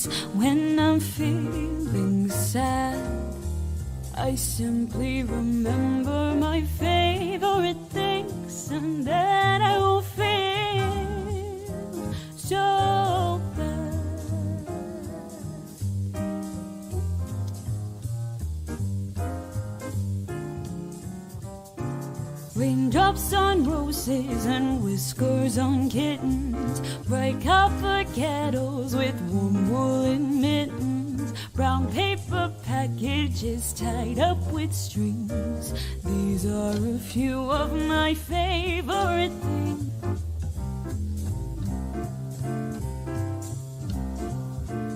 days when I'm feeling sad, I simply remember my favorite things, and then I will feel so bad. Raindrops on roses and whiskers on kittens, bright copper kettles with warm woolen mittens, brown paper packages tied up with strings. These are a few of my favorite things.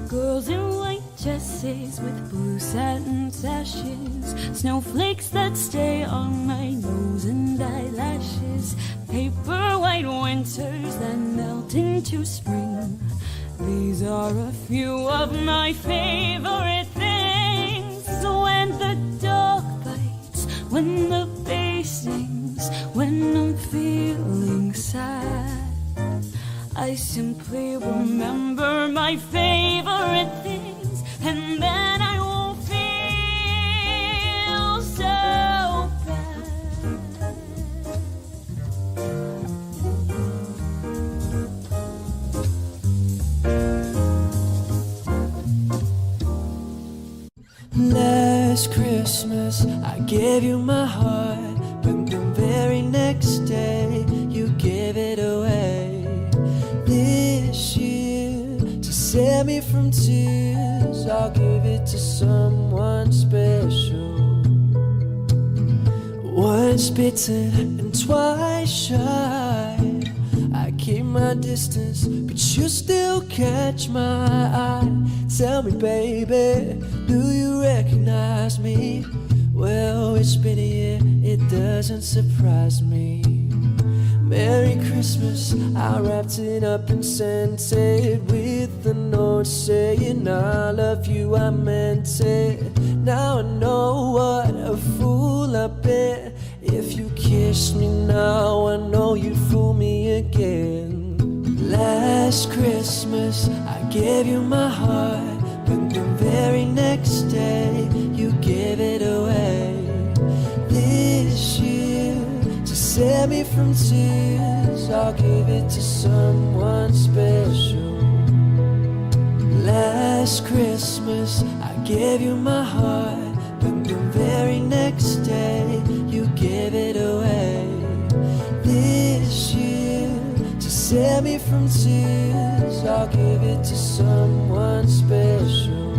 Girls in white dresses with blue satin sashes, snowflakes that stay on my nose and eyelashes, paper white winters that melt into spring. These are a few of my favorite things. When the dog bites, when the bass sings, when I'm feeling sad, I simply remember my favorite things, and then I won't feel so bad. Last Christmas I gave you my heart, but the very next day you gave it away. This year, to save me from tears, I'll give it to someone special. Once bitten and twice shy, I keep my distance, but you still catch my eye. Tell me, baby, do you recognize me? Well, it's been a year, it doesn't surprise me. Merry Christmas, I wrapped it up and sent it with a note saying I love you, I meant it. Now I know what a fool I've been. If you kiss me now, I know you'd fool me again. Last Christmas, I gave you my heart, but the very next day, you gave it away. This year, to save me from tears, I'll give it to someone special. Last Christmas, I gave you my heart, but the very next day, you gave it away. This year, to save me from tears, I'll give it to someone special.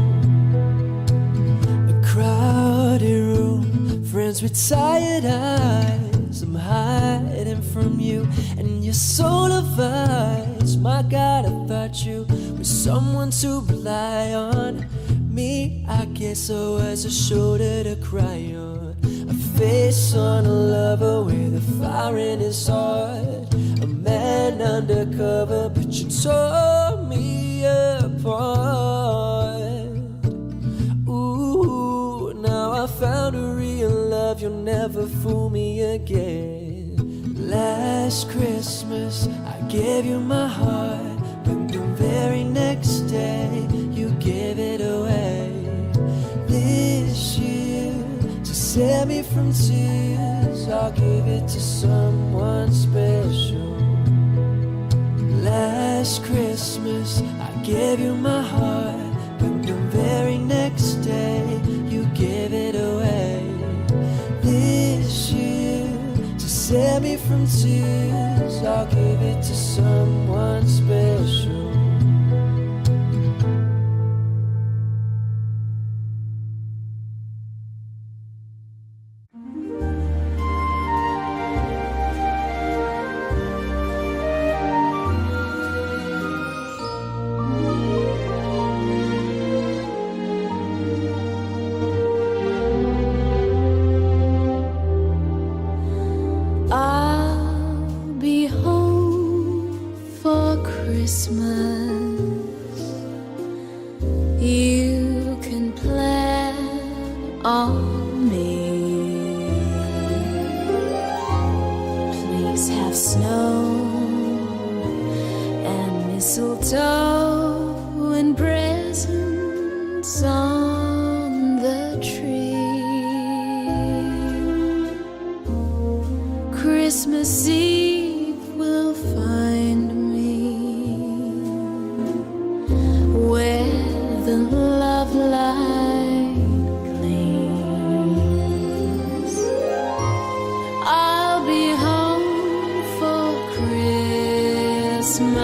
A crowded room, friends with tired eyes, I'm hiding from you and your soul of ice. My God, I thought you were someone to rely on. Me, I guess I was a shoulder to cry on, a face on a lover with a fire in his heart, a man undercover, but you tore me apart. Ooh, now I found a real love, you'll never fool me again. Last Christmas, I gave you my heart, but the very next day, you gave it away. This year, to save me from tears, I'll give it to someone special. Last Christmas, I gave you my heart, but the very next day, you gave it away. This year, to save me from tears, I'll give it to someone special. I'll be home for Christmas. love light gleams, I'll be home for Christmas,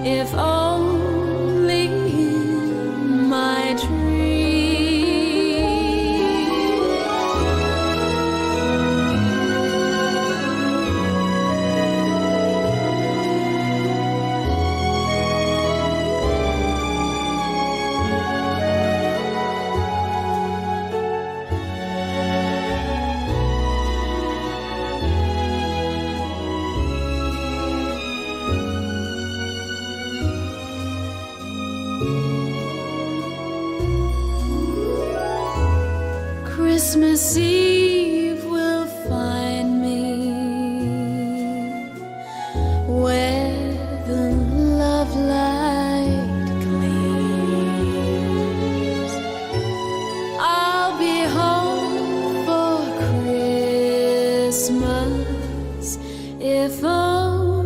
if only in my dreams. Christmas Eve will find me where the love light gleams. I'll be home for Christmas, if only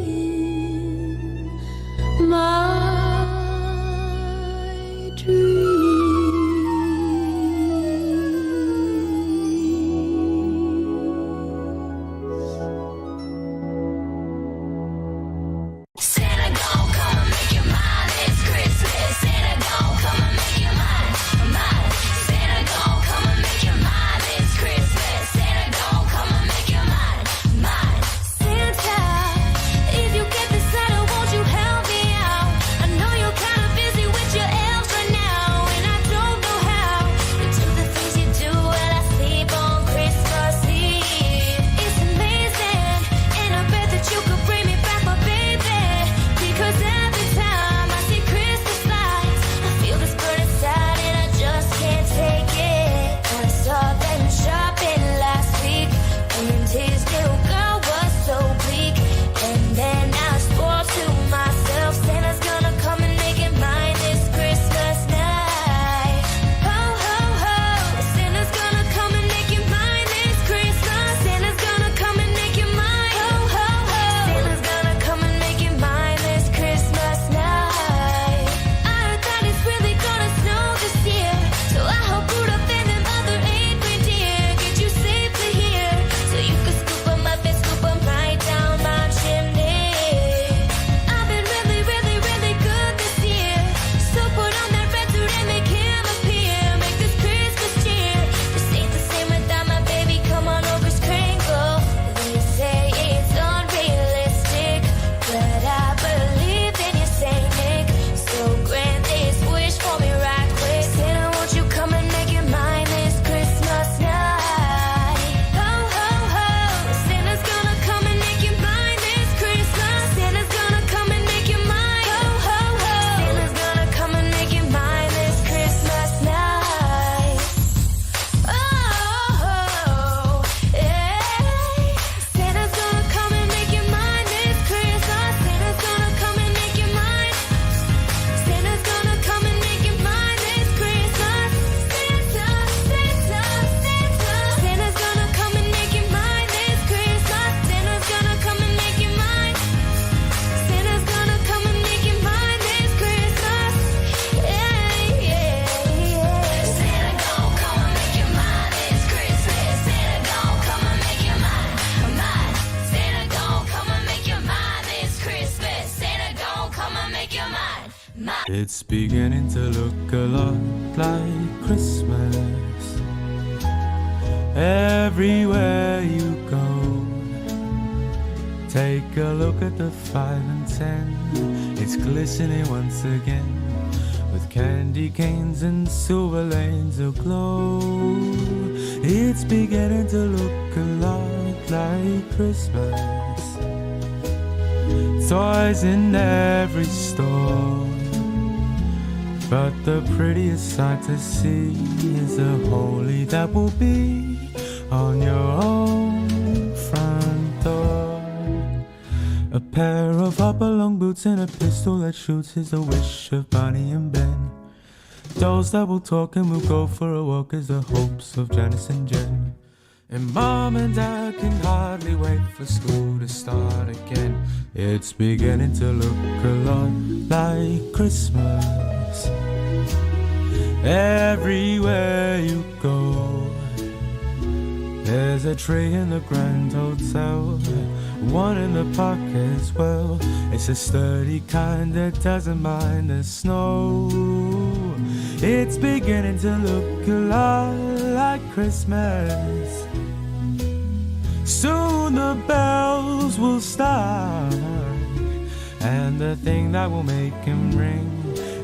in my dreams. It's beginning to look a lot like Christmas everywhere you go. Take a look at the 5 and 10. It's glistening once again with candy canes and silver lanes aglow. It's beginning to look a lot like Christmas. Toys in every store, but the prettiest sight to see is the holy that will be on your own front door. A pair of hop-along boots and a pistol that shoots is the wish of Bonnie and Ben. Dolls that will talk and will go for a walk is the hopes of Janice and Jen. And Mom and Dad can hardly wait for school to start again. It's beginning to look a lot like Christmas. Everywhere you go, there's a tree in the Grand Hotel, one in the park as well. It's a sturdy kind that doesn't mind the snow. It's beginning to look a lot like Christmas. Soon the bells will start, and the thing that will make him ring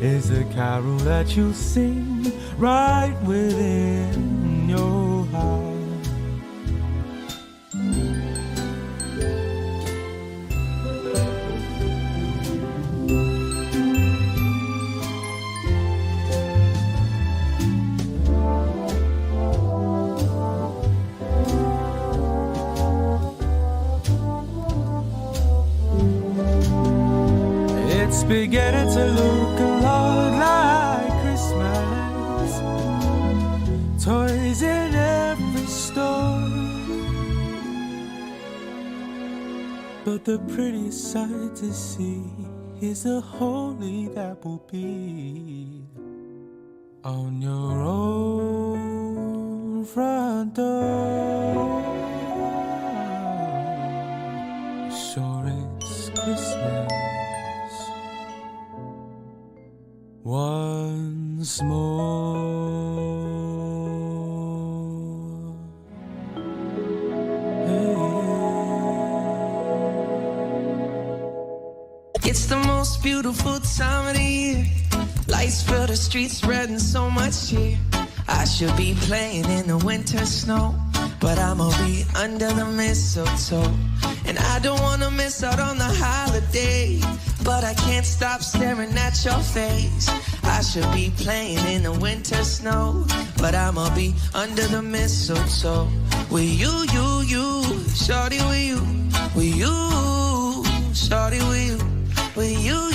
is the carol that you sing right within your heart. It's beginning to look a lot like Christmas. Toys in every store, but the prettiest sight to see is the holy that will be on your own front door. Sure, it's Christmas once more. Hey. It's the most beautiful time of the year. Lights fill the streets, spreading so much cheer. I should be playing in the winter snow, but I'ma be under the mistletoe. And I don't wanna miss out on the holiday, but I can't stop staring at your face. I should be playing in the winter snow, but I'ma be under the mistletoe. With you, shorty, with you, shorty, with you,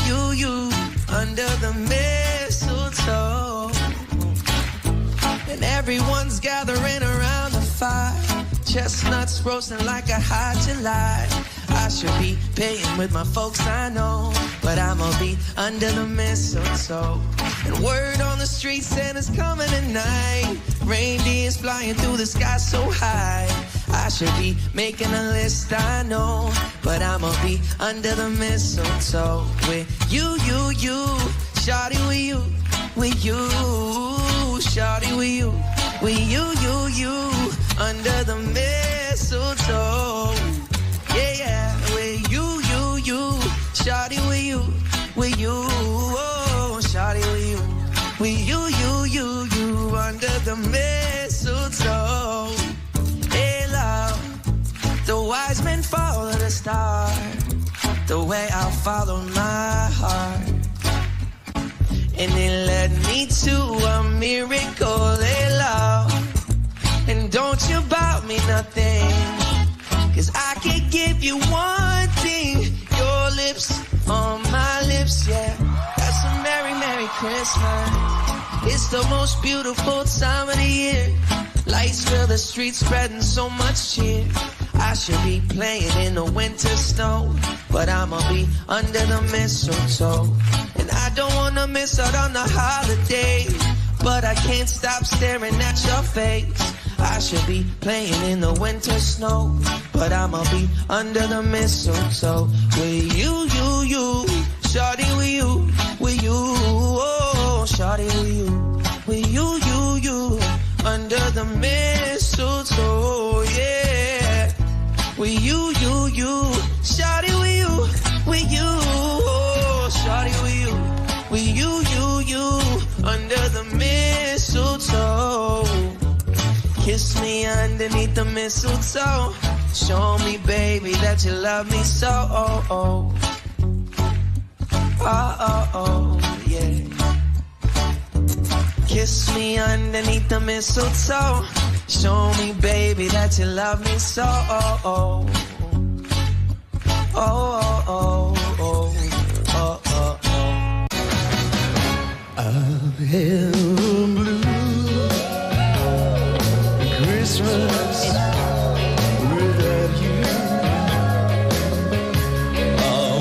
under the mistletoe. And everyone's gathering around the fire, chestnuts roasting like a hot July. I should be paying with my folks, I know, but I'ma be under the mistletoe. And word on the street, Santa's coming tonight. Reindeers flying through the sky so high. I should be making a list, I know, but I'ma be under the mistletoe. With you, shawty, with you, shawty, with you, under the mistletoe. Yeah, with you, shawty, with you, oh, shawty, with you, under the mistletoe. Hey, love, the wise men follow the star, the way I'll follow my heart. And it led me to a miracle, hey, love. And don't you bout me nothing, 'cause I can give you one thing, your lips on my lips, yeah. That's a merry, merry Christmas. It's the most beautiful time of the year. Lights fill the streets, spreading so much cheer. I should be playing in the winter snow, but I'ma be under the mistletoe. And I don't wanna miss out on the holiday, but I can't stop staring at your face. I should be playing in the winter snow, but I'ma be under the mistletoe. With you, shawty, with you, oh, shawty, with you, under the mistletoe, yeah. With you, shawty, with you, oh, shawty, with you, under the mistletoe. Kiss me underneath the mistletoe. Show me, baby, that you love me so. Oh, yeah. Kiss me underneath the mistletoe. Show me, baby, that you love me so. I'm blue. Christmas without you. Oh,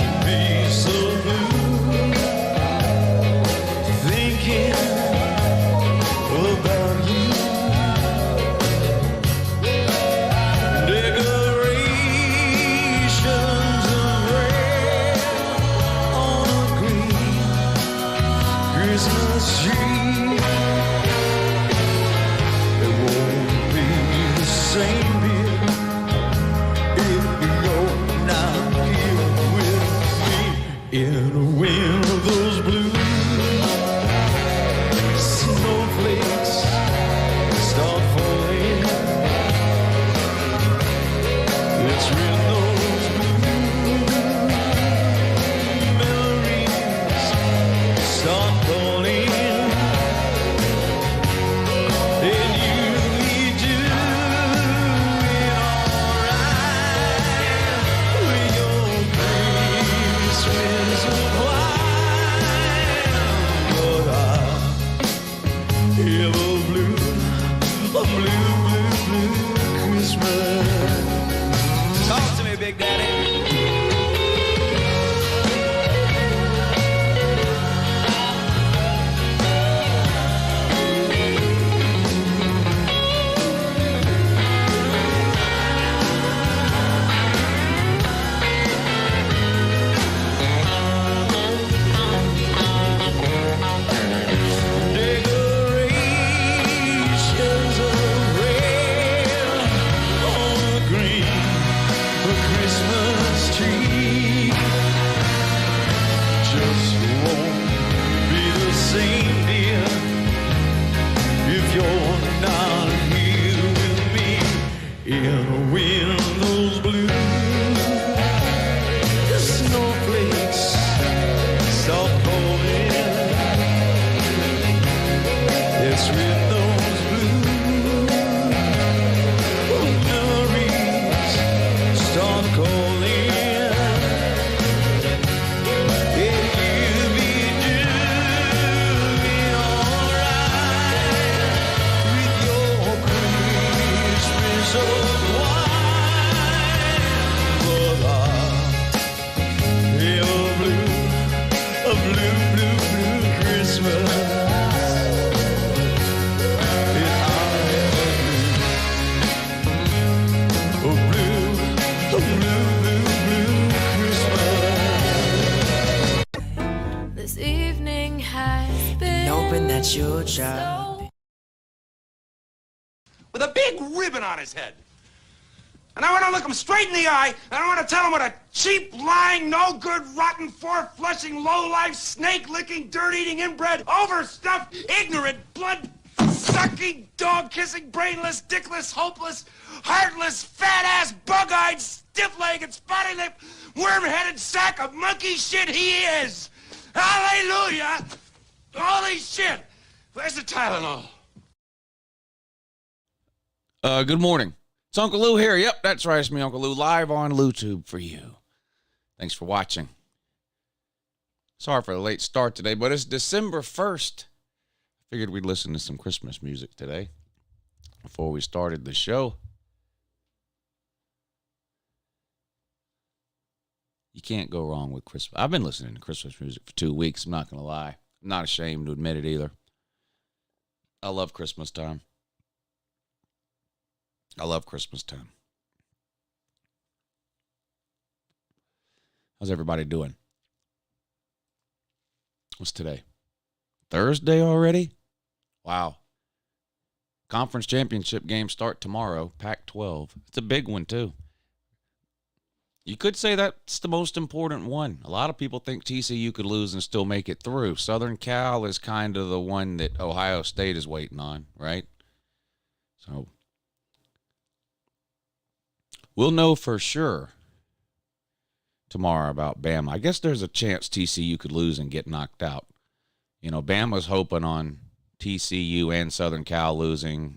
in a wind of those blues. Snowflakes start falling. It's in those blues. Memories start calling. And you doing alright with your Christmas wine. But I have a blue Christmas. Talk to me, Big Daddy. Decorations of red on a green Christmas tree just won't be the same, dear, if you're not here with me in a wind those blues. The snowflakes start falling. It's with those blues. Memories start calling. Yeah, you be doing alright with your Christmas wine. But I have a blue Christmas. This evening has been Hoping that your child. With a big ribbon on his head. And I want to look him straight in the eye, and I want to tell him what a cheap, lying, no-good, rotten, four-flushing, low-life, snake-licking, dirt-eating, inbred, overstuffed, ignorant, blood-sucking, dog-kissing, brainless, dickless, hopeless, heartless, fat-ass, bug-eyed, stiff-legged, spotty-lipped, worm-headed sack of monkey shit he is. Hallelujah! Holy shit! Where's the Tylenol? Good morning. It's Uncle Lou here. Yep, that's right. It's me, Uncle Lou, live on LouTube for you. Thanks for watching. Sorry for the late start today, but it's December 1st. Figured we'd listen to some Christmas music today before we started the show. You can't go wrong with Christmas. I've been listening to Christmas music for 2 weeks. I'm not going to lie. I'm not ashamed to admit it either. I love Christmas time. I love Christmas time. How's everybody doing? What's today? Thursday already? Wow. Conference championship games start tomorrow, Pac-12. It's a big one, too. You could say that's the most important one. A lot of people think TCU could lose and still make it through. Southern Cal is kind of the one that Ohio State is waiting on, right? So we'll know for sure tomorrow about Bama. I guess there's a chance TCU could lose and get knocked out. You know, Bama's hoping on TCU and Southern Cal losing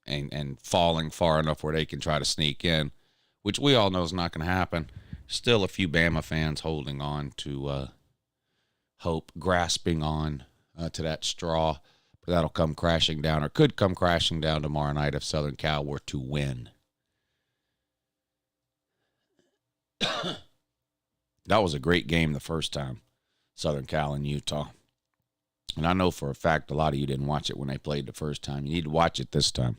and falling far enough where they can try to sneak in, which we all know is not going to happen. Still a few Bama fans holding on to hope, grasping on to that straw. But that'll come crashing down, or could come crashing down tomorrow night if Southern Cal were to win. That was a great game the first time, Southern Cal and Utah. And I know for a fact a lot of you didn't watch it when they played the first time. You need to watch it this time.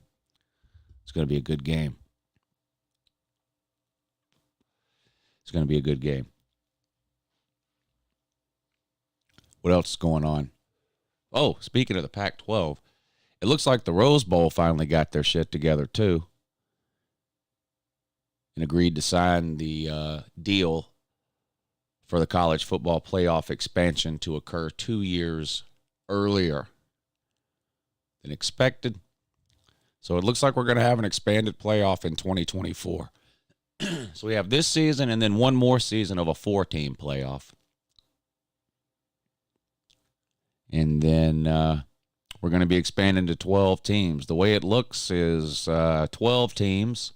It's going to be a good game. It's going to be a good game. What else is going on? Oh, speaking of the Pac-12, it looks like the Rose Bowl finally got their shit together, too, and agreed to sign the deal for the college football playoff expansion to occur 2 years earlier than expected. So it looks like we're going to have an expanded playoff in 2024. So we have this season and then one more season of a 4-team playoff. And then we're going to be expanding to 12 teams. The way it looks is 12 teams,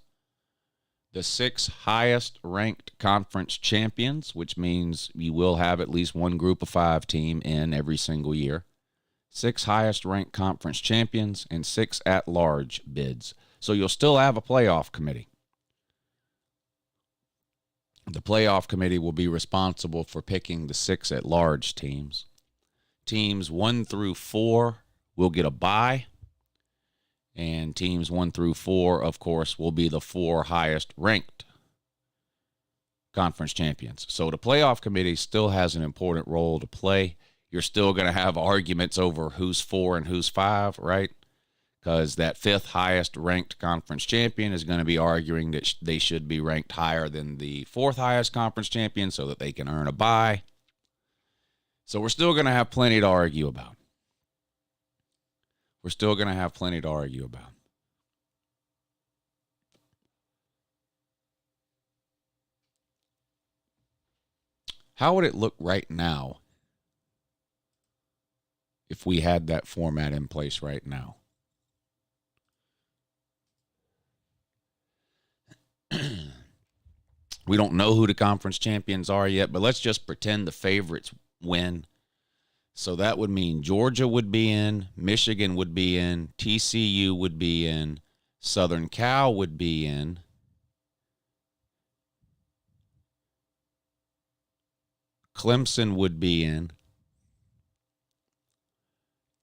the 6 highest ranked conference champions, which means you will have at least one group of 5 team in every single year. 6 highest ranked conference champions and 6 at-large bids. So you'll still have a playoff committee. The playoff committee will be responsible for picking the 6 at-large teams. Teams 1 through 4 will get a bye. And teams 1 through 4, of course, will be the 4 highest ranked conference champions. So the playoff committee still has an important role to play. You're still going to have arguments over who's 4 and who's 5, right? Because that 5th highest ranked conference champion is going to be arguing that they should be ranked higher than the 4th highest conference champion so that they can earn a bye. So we're still going to have plenty to argue about. We're still going to have plenty to argue about. How would it look right now if we had that format in place right now? We don't know who the conference champions are yet, but let's just pretend the favorites win. So that would mean Georgia would be in, Michigan would be in, TCU would be in, Southern Cal would be in, Clemson would be in,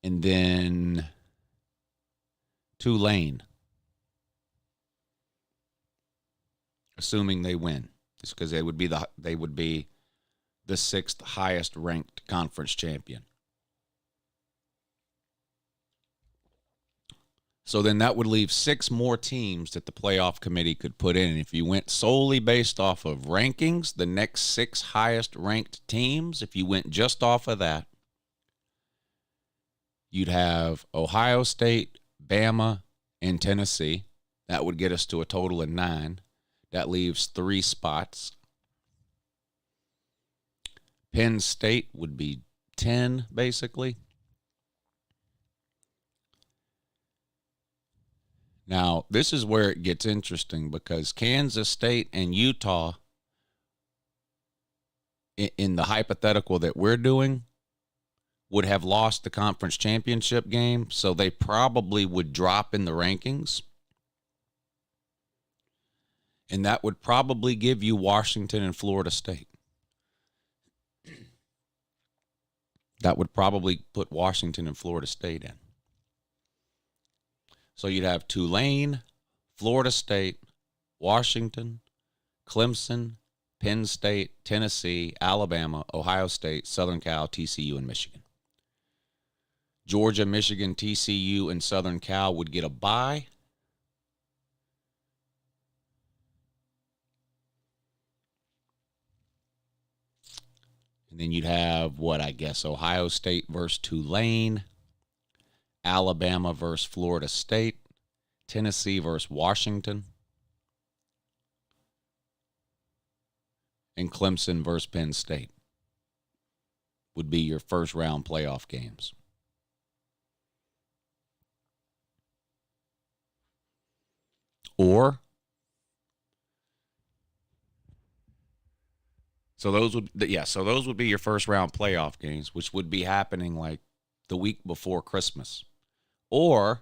and then Tulane, assuming they win. Just because they would be the 6th highest ranked conference champion. So then that would leave 6 more teams that the playoff committee could put in. And if you went solely based off of rankings, the next 6 highest ranked teams, if you went just off of that, you'd have Ohio State, Bama, and Tennessee. That would get us to a total of 9. That leaves 3 spots. Penn State would be 10, basically. Now, this is where it gets interesting because Kansas State and Utah, in the hypothetical that we're doing, would have lost the conference championship game, so they probably would drop in the rankings. And that would probably give you Washington and Florida State. That would probably put Washington and Florida State in. So you'd have Tulane, Florida State, Washington, Clemson, Penn State, Tennessee, Alabama, Ohio State, Southern Cal, TCU, and Michigan. Georgia, Michigan, TCU, and Southern Cal would get a bye. And then you'd have, Ohio State versus Tulane, Alabama versus Florida State, Tennessee versus Washington, and Clemson versus Penn State would be your first round playoff games. So those would be your first round playoff games, which would be happening like the week before Christmas. Or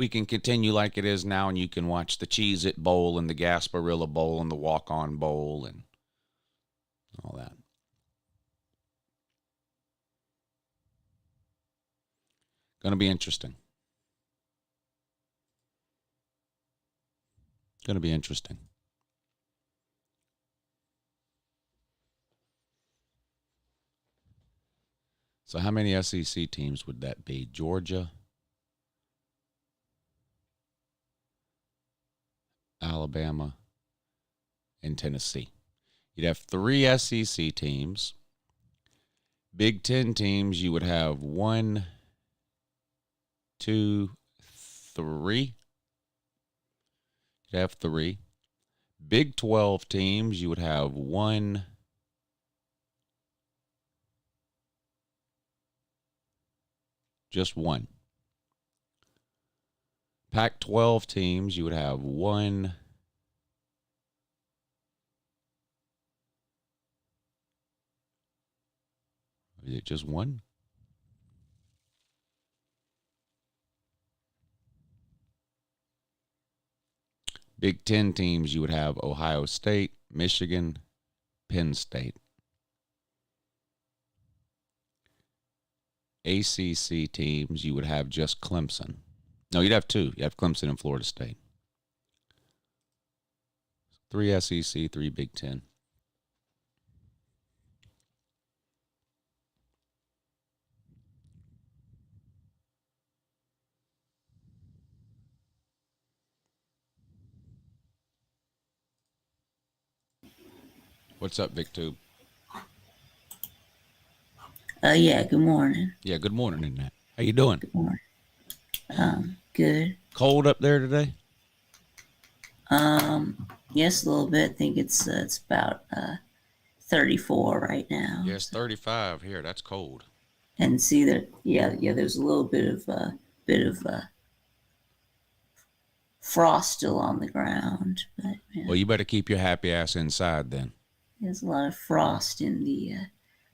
we can continue like it is now, and you can watch the Cheez-It Bowl and the Gasparilla Bowl and the Walk-On Bowl and all that. Going to be interesting. Going to be interesting. So how many SEC teams would that be? Georgia, Alabama, and Tennessee. You'd have 3 SEC teams. Big Ten teams, you would have 1, 2, 3. You'd have 3. Big 12 teams, you would have 1, just 1. Pac-12 teams, you would have 1. Is it just 1? Big Ten teams, you would have Ohio State, Michigan, Penn State. ACC teams, you would have just Clemson. No, you'd have 2. You have Clemson and Florida State. 3 SEC, 3 Big Ten. What's up, VIKTUBE? Yeah, good morning. Yeah, good morning, in that. How you doing? Good morning. Good. Cold up there today? Yes, a little bit. I think it's about 34 right now. Yes, 35 here. That's cold. And see that, yeah, there's a little bit of frost still on the ground, but yeah, Well, you better keep your happy ass inside then. there's a lot of frost in the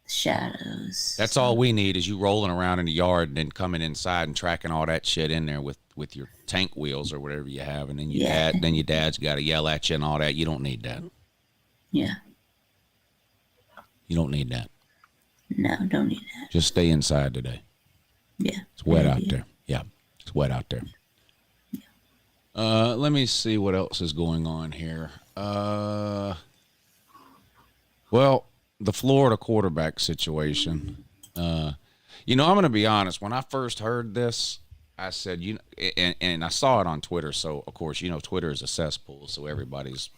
shadows. That's all we need is you rolling around in the yard and then coming inside and tracking all that shit in there with your tank wheels or whatever you have, and then your dad's got to yell at you and all that. You don't need that. Yeah. You don't need that. No, don't need that. Just stay inside today. Yeah. It's wet good out idea. there. Yeah, it's wet out there. Let me see what else is going on here. Well, the Florida quarterback situation. I'm going to be honest. When I first heard this, I said, and I saw it on Twitter. So, of course, Twitter is a cesspool. So everybody's,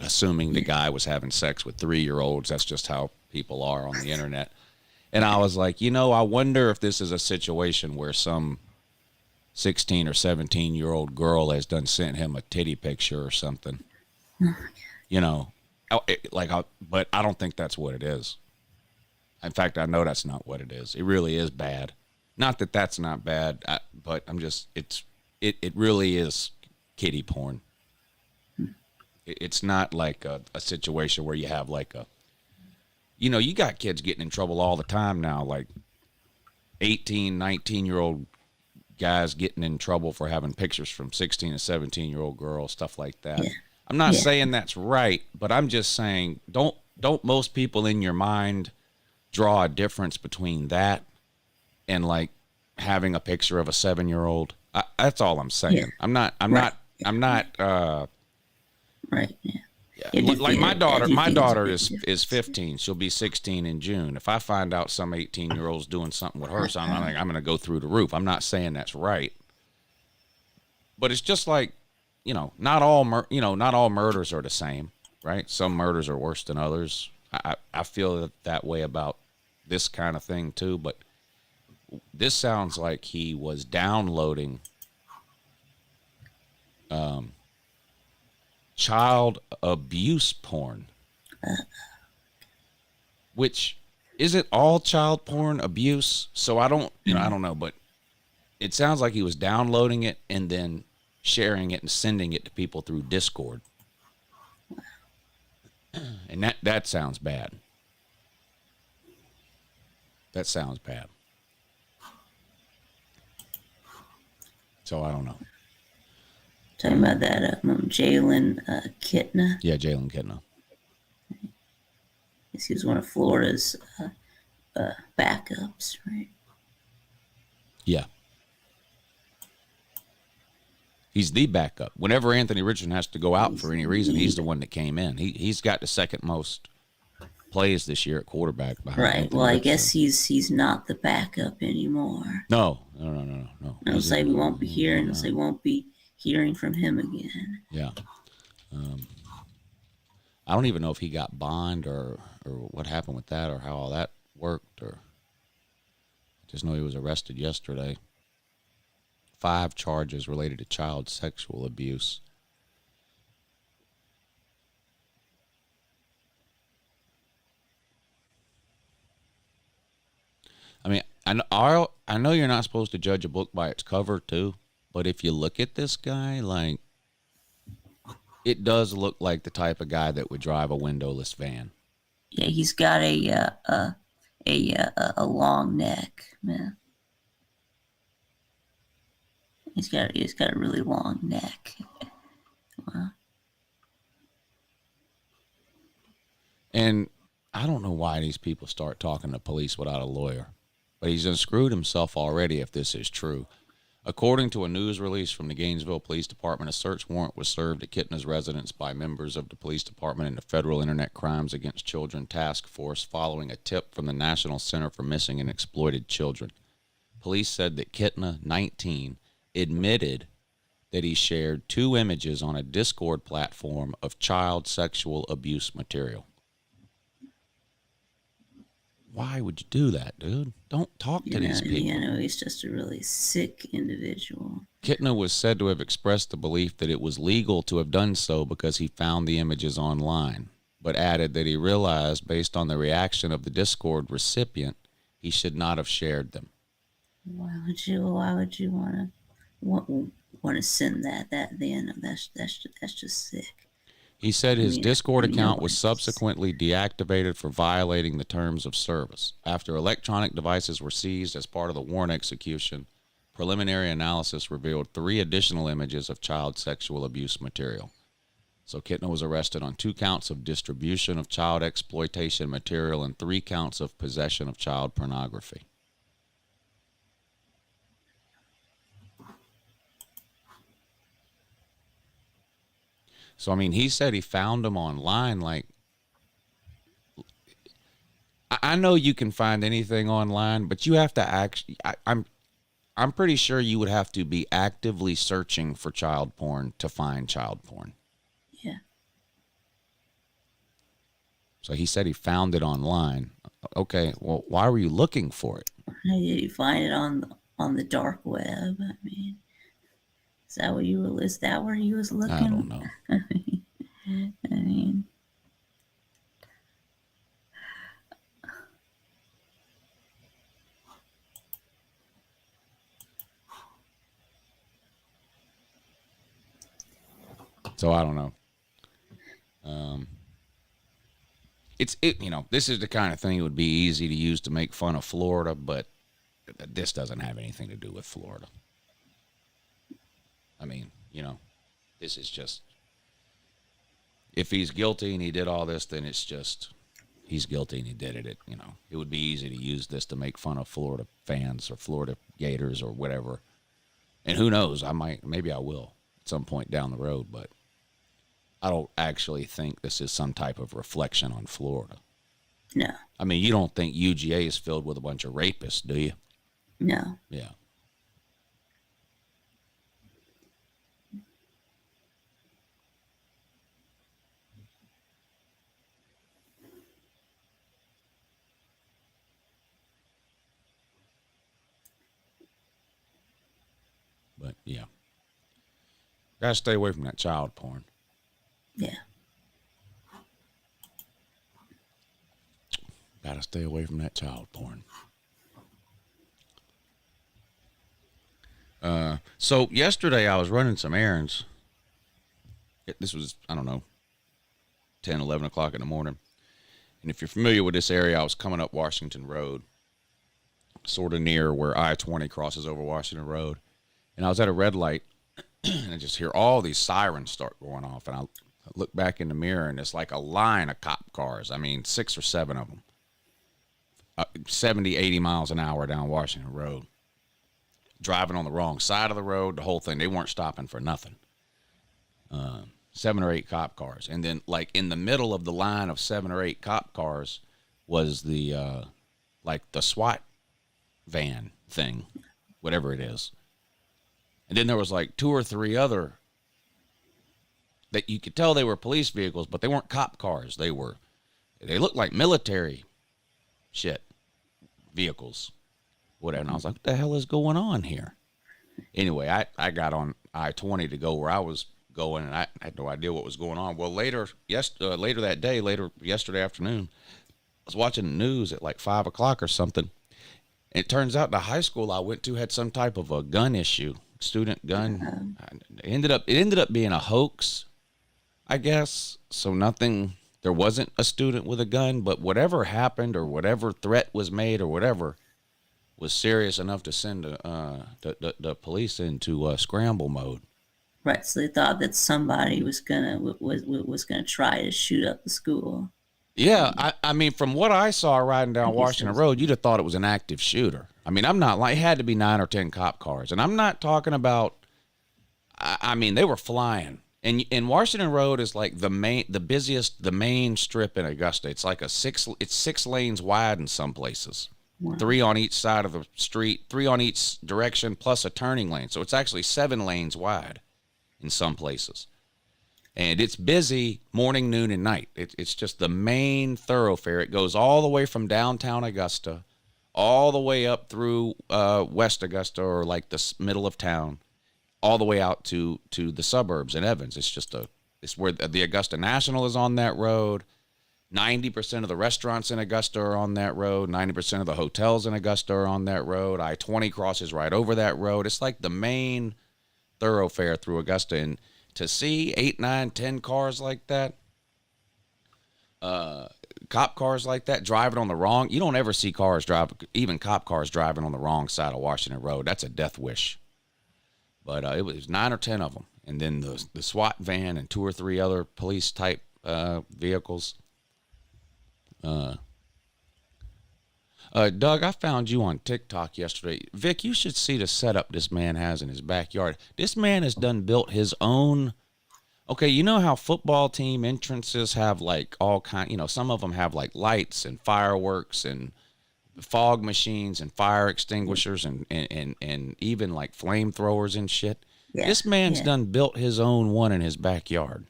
assuming the guy was having sex with 3-year-olds. That's just how people are on the internet. And I was like, I wonder if this is a situation where some 16 or 17-year-old girl has done sent him a titty picture or something. But I don't think that's what it is. In fact, I know that's not what it is. It really is bad. Not that that's not bad, but I'm just, it really is kiddie porn. It's not like a situation where you have like you got kids getting in trouble all the time now, like 18, 19-year-old guys getting in trouble for having pictures from 16 and 17-year-old girls, stuff like that. Yeah. I'm not saying that's right, but I'm just saying don't most people in your mind draw a difference between that and like having a picture of a 7-year-old? That's all I'm saying. Yeah. I'm not Right. Yeah. like my daughter is 15. She'll be 16 in June. If I find out some 18-year-old's doing something with her, so I'm going to go through the roof. I'm not saying that's right, but it's just like, not all murders are the same, right? Some murders are worse than others. I feel that way about this kind of thing too, but this sounds like he was downloading child abuse porn, which isn't all child porn abuse. So I don't know, but it sounds like he was downloading it and then sharing it and sending it to people through Discord. And that sounds bad. That sounds bad. So I don't know. Talking about that Jalen Kitna. Yeah, Jalen Kitna. He was one of Florida's backups, right? Yeah. He's the backup. Whenever Anthony Richardson has to go out for any reason, he's the one that came in. He's got the second most plays this year at quarterback behind Right. Anthony Well, I Richardson. guess he's not the backup anymore. No. It'll say we won't be hearing. It'll say we won't be hearing from him again. Yeah. I don't even know if he got bond or what happened with that or how all that worked. Or just know he was arrested yesterday. 5 charges related to child sexual abuse. I mean, I know you're not supposed to judge a book by its cover too, but if you look at this guy, like, it does look like the type of guy that would drive a windowless van. Yeah, he's got a long neck, man. He's got a really long neck. Wow. And I don't know why these people start talking to police without a lawyer, but he's unscrewed himself already if this is true. According to a news release from the Gainesville Police Department, a search warrant was served at Kitna's residence by members of the police department and the Federal Internet Crimes Against Children Task Force following a tip from the National Center for Missing and Exploited Children. Police said that Kitna, 19, admitted that he shared 2 images on a Discord platform of child sexual abuse material. Why would you do that, dude? Don't talk to these people. You know, he's just a really sick individual. Kitna was said to have expressed the belief that it was legal to have done so because he found the images online, but added that he realized, based on the reaction of the Discord recipient, he should not have shared them. Why would you want to send that? That's just sick. He said his Discord account was subsequently deactivated for violating the terms of service. After electronic devices were seized as part of the warrant execution, preliminary analysis revealed 3 additional images of child sexual abuse material. So Kitna was arrested on 2 counts of distribution of child exploitation material and 3 counts of possession of child pornography. So, I mean, he said he found them online. Like, I know you can find anything online, but you have to actually, I'm pretty sure you would have to be actively searching for child porn to find child porn. Yeah. So he said he found it online. Okay, well, why were you looking for it? How did you find it on the dark web? I mean, is that where he was looking? I don't know. I mean, so I don't know. This is the kind of thing that would be easy to use to make fun of Florida, but this doesn't have anything to do with Florida. I mean, this is just, if he's guilty and he did all this, then it's just, he's guilty and he did it. It would be easy to use this to make fun of Florida fans or Florida Gators or whatever. And who knows, maybe I will at some point down the road, but I don't actually think this is some type of reflection on Florida. no. I mean, you don't think UGA is filled with a bunch of rapists, do you? No. Yeah. But, yeah. Gotta stay away from that child porn. Yeah. Gotta stay away from that child porn. So yesterday I was running some errands. This was, I don't know, 10, 11 o'clock in the morning. And if you're familiar with this area, I was coming up Washington Road, sort of near where I-20 crosses over Washington Road. And I was at a red light, and I just hear all these sirens start going off. And I look back in the mirror, and it's like a line of cop cars. I mean, 6 or 7 of them. 70, 80 miles an hour down Washington Road. Driving on the wrong side of the road, the whole thing. They weren't stopping for nothing. 7 or 8 cop cars. And then, like, in the middle of the line of 7 or 8 cop cars was the, the SWAT van thing, whatever it is. And then there was, 2 or 3 other that you could tell they were police vehicles, but they weren't cop cars. They looked like military shit vehicles, whatever. And I was like, what the hell is going on here? Anyway, I got on I-20 to go where I was going, and I had no idea what was going on. Well, later that day, yesterday afternoon, I was watching the news at like 5 o'clock or something. And it turns out the high school I went to had some type of a gun issue, student gun. It ended up being a hoax, I guess. So there wasn't a student with a gun, but whatever happened or whatever threat was made or whatever was serious enough to send the police into scramble mode. Right, so they thought that somebody was gonna try to shoot up the school. Yeah, I mean, from what I saw riding down Washington Road, you'd have thought it was an active shooter. I mean, I'm not like, it had to be 9 or 10 cop cars, and I'm not talking about. I mean, they were flying. And Washington Road is like the main strip in Augusta. It's like it's 6 lanes wide in some places. Wow. 3 on each side of the street, 3 on each direction, plus a turning lane. So it's actually 7 lanes wide in some places. And it's busy morning, noon, and night. It's just the main thoroughfare. It goes all the way from downtown Augusta, all the way up through West Augusta, or like the middle of town, all the way out to the suburbs in Evans. It's where the Augusta National is on that road. 90% of the restaurants in Augusta are on that road. 90% of the hotels in Augusta are on that road. I-20 crosses right over that road. It's like the main thoroughfare through Augusta. And to see 8, 9, 10 cars like that, cop cars like that, driving on the wrong, you don't ever see even cop cars driving on the wrong side of Washington Road. That's a death wish. But it was 9 or 10 of them. And then the SWAT van and 2 or 3 other police type vehicles. Doug, I found you on TikTok yesterday. Vic, you should see the setup this man has in his backyard. This man has built his own. Okay, you know how football team entrances have like all kind, some of them have like lights and fireworks and fog machines and fire extinguishers and even like flamethrowers and shit. Yeah, this man's built his own one in his backyard.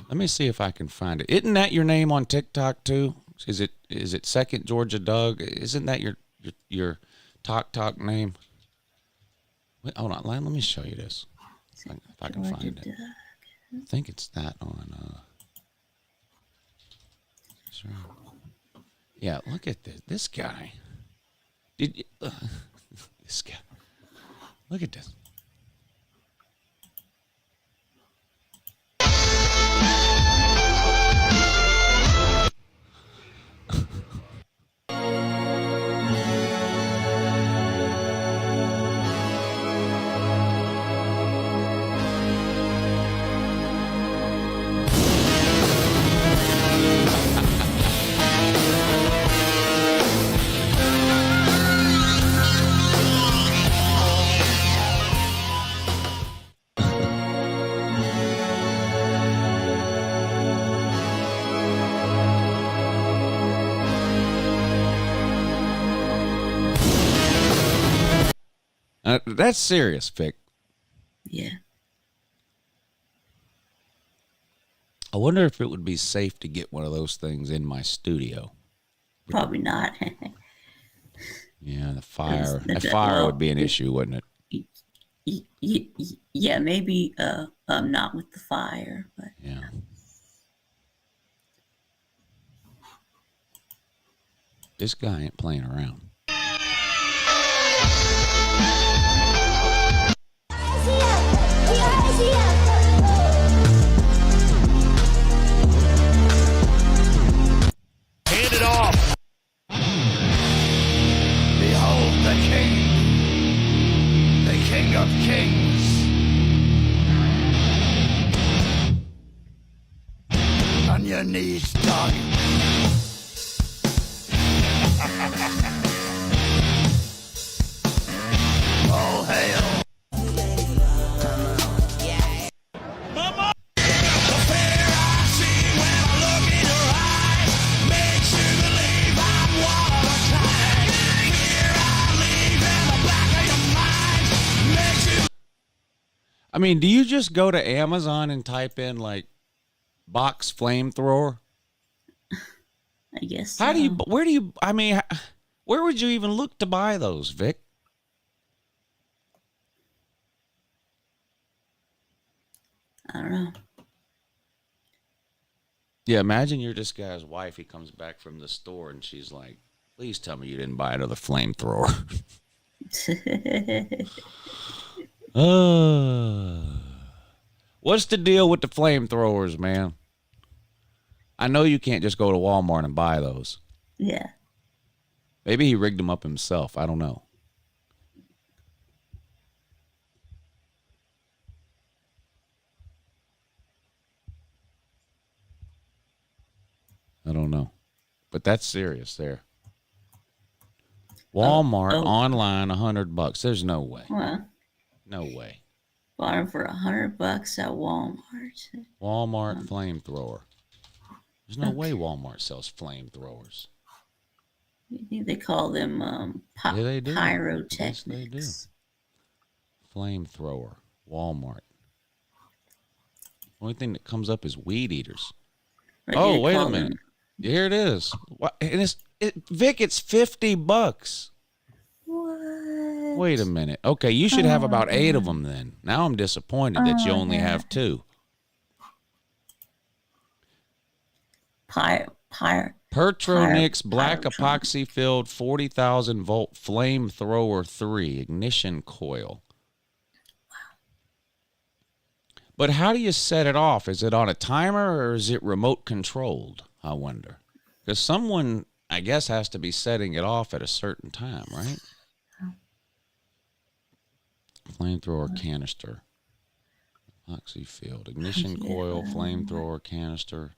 Let me see if I can find it. Isn't that your name on TikTok too? Is it Second Georgia Doug? Isn't that your talk name? Wait, hold on, let me show you this. If I can find it. I think it's that on. Sure. Yeah, look at this. This guy. This guy. Look at this. That's serious, Vic. Yeah. I wonder if it would be safe to get one of those things in my studio. Probably not. Yeah, the fire. The fire would be an issue, wouldn't it? Yeah, maybe not with the fire, but yeah. This guy ain't playing around. Hand it off. Behold the King of Kings. On your knees, dog. All hail. I I mean, do you just go to Amazon and type in like box flamethrower? I guess. How do you? Where do you? I mean, where would you even look to buy those, Vic? I don't know. Yeah, imagine you're this guy's wife. He comes back from the store and she's like, "Please tell me you didn't buy another flamethrower." What's the deal with the flamethrowers, man? I know you can't just go to Walmart and buy those. Yeah. Maybe he rigged them up himself. I don't know. I don't know. But that's serious there. Walmart online, $100. There's no way. Well, No way. bought them for $100 at Walmart. Walmart flamethrower. There's no way Walmart sells flamethrowers. I think they call them Yeah, they do. pyrotechnics. Yes, they do. Flamethrower. Walmart. Only thing that comes up is weed eaters. Or Oh, they wait a call minute. them- Here it is. What? And Vic, it's $50. What? Wait a minute. Okay, you should have about 8 of them then. Now I'm disappointed that you only have 2. Pertronix Black Pyrotron. Epoxy Filled 40,000 volt Flamethrower 3 Ignition Coil. But how do you set it off? Is it on a timer or is it remote controlled? I wonder. Because someone, I guess, has to be setting it off at a certain time, right? Flamethrower canister. Epoxy filled. Ignition coil, flamethrower canister.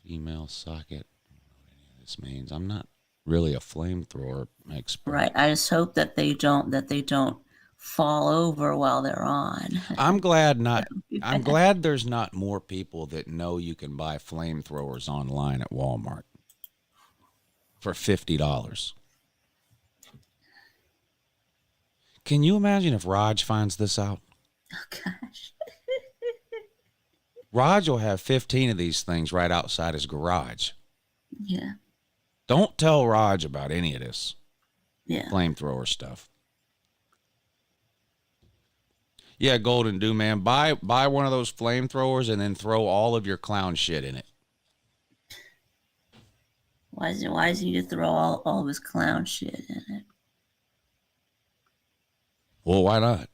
Female socket. I don't know what any of this means. I'm not really a flamethrower expert. Right. I just hope that they don't fall over while they're on. I'm glad there's not more people that know you can buy flamethrowers online at Walmart for $50. Can you imagine if Raj finds this out? Oh gosh. Raj will have 15 of these things right outside his garage. Yeah. Don't tell Raj about any of this Yeah. flamethrower stuff. Yeah, Golden Dew, man. Buy one of those flamethrowers and then throw all of your clown shit in it. Why does he need to throw all of his clown shit in it? Well, why not?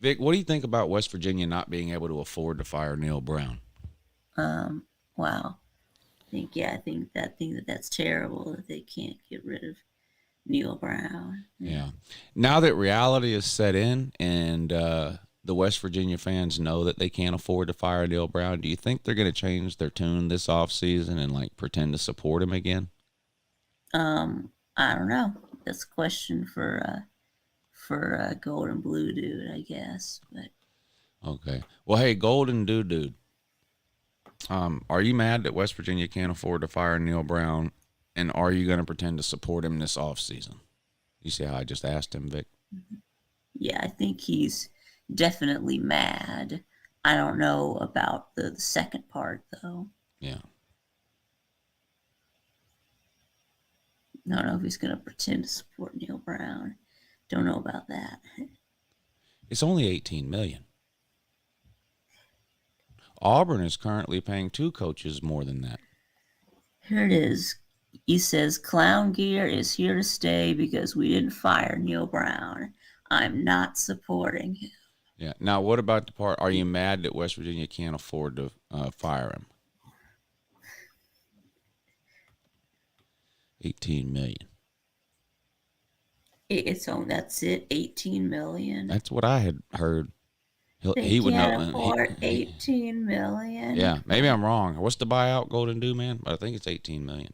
Vic, what do you think about West Virginia not being able to afford to fire Neil Brown? Wow. I think that's terrible that they can't get rid of Neil Brown. Yeah. Now that reality is set in and the West Virginia fans know that they can't afford to fire Neil Brown, do you think they're going to change their tune this offseason and like pretend to support him again? I don't know. That's a question for Golden Blue Dude, I guess. But Okay. Well, hey, Golden Dude. Are you mad that West Virginia can't afford to fire Neil Brown? And are you going to pretend to support him this offseason? You see how I just asked him, Vic? yeah, I think he's definitely mad. I don't know about the second part though. Yeah. I don't know if he's gonna pretend to support Neil Brown. Don't know about that. It's only $18 million. Auburn is currently paying 2 coaches more than that. Here it is. He says, clown gear is here to stay because we didn't fire Neil Brown. I'm not supporting him. Yeah. Now, what about the part? Are you mad that West Virginia can't afford to fire him? $18 million. That's it. 18 million. That's what I had heard. They He would can't know. afford 18 million. Yeah, maybe I'm wrong. What's the buyout Golden Dew, man? But I think it's 18 million.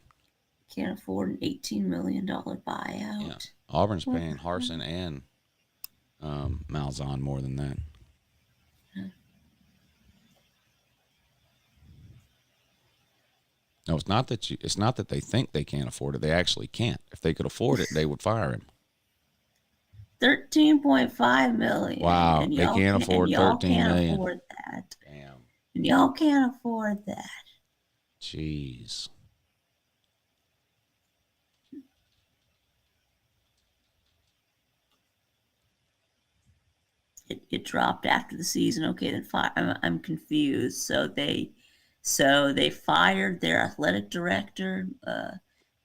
Can't afford an $18 million buyout. Yeah. Auburn's paying Harsin and Malzahn more than that. No, it's not that they think they can't afford it. They actually can't. If they could afford it, they would fire him. $13.5 million. Wow, And they can't afford and y'all 13 can't million. afford that. Damn. And y'all can't afford that. Jeez. It dropped after the season. Okay, then I'm confused. So they fired their athletic director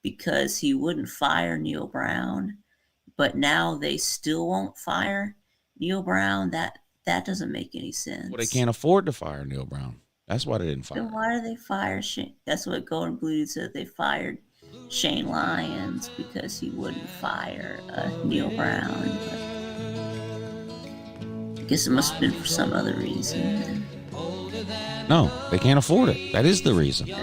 because he wouldn't fire Neil Brown, but now they still won't fire Neil Brown. That doesn't make any sense. Well, they can't afford to fire Neil Brown. That's why they didn't fire Then him. why do they fire Shane? That's what Golden Blue said. They fired Shane Lyons because he wouldn't fire Neil Brown. But I guess it must have been for some other reason. No, they can't afford it. That is the reason.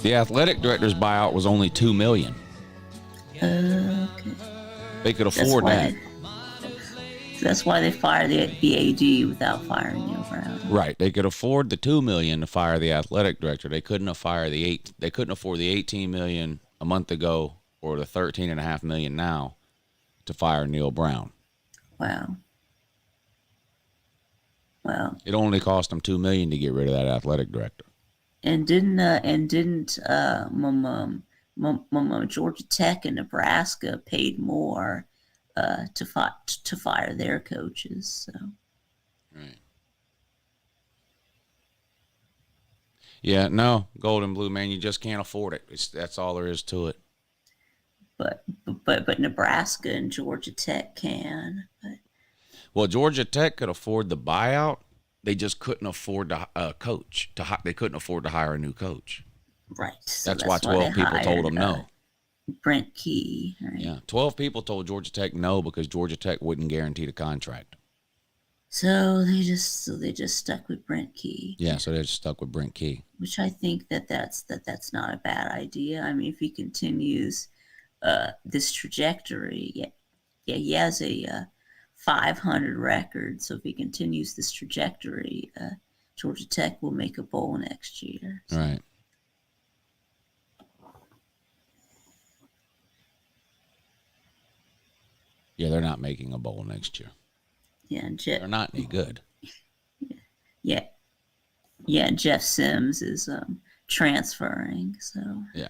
The athletic director's buyout was only $2 million. Okay. They could afford that. That's why they fired the AD without firing Neil Brown. Right. They could afford the $2 million to fire the athletic director. They couldn't afford the $18 million a month ago or the $13.5 million now to fire Neil Brown. Wow. Well, it only cost them $2 million to get rid of that athletic director. And didn't Georgia Tech and Nebraska paid more to fire their coaches? So. Right. Yeah, no, Golden Blue, man, you just can't afford it. That's all there is to it. But Nebraska and Georgia Tech can. Well, Georgia Tech could afford the buyout. They just couldn't afford to coach. They couldn't afford to hire a new coach. Right. So that's why 12 people told them no. Brent Key. Right? Yeah, 12 people told Georgia Tech no because Georgia Tech wouldn't guarantee the contract. So they just stuck with Brent Key. Yeah, so they're stuck with Brent Key. Which I think that's not a bad idea. I mean, if he continues this trajectory, he has a 500 record. So if he continues this trajectory, Georgia Tech will make a bowl next year. So. Right. Yeah, they're not making a bowl next year. Yeah, and they're not any good. Yeah, and Jeff Sims is transferring. So yeah.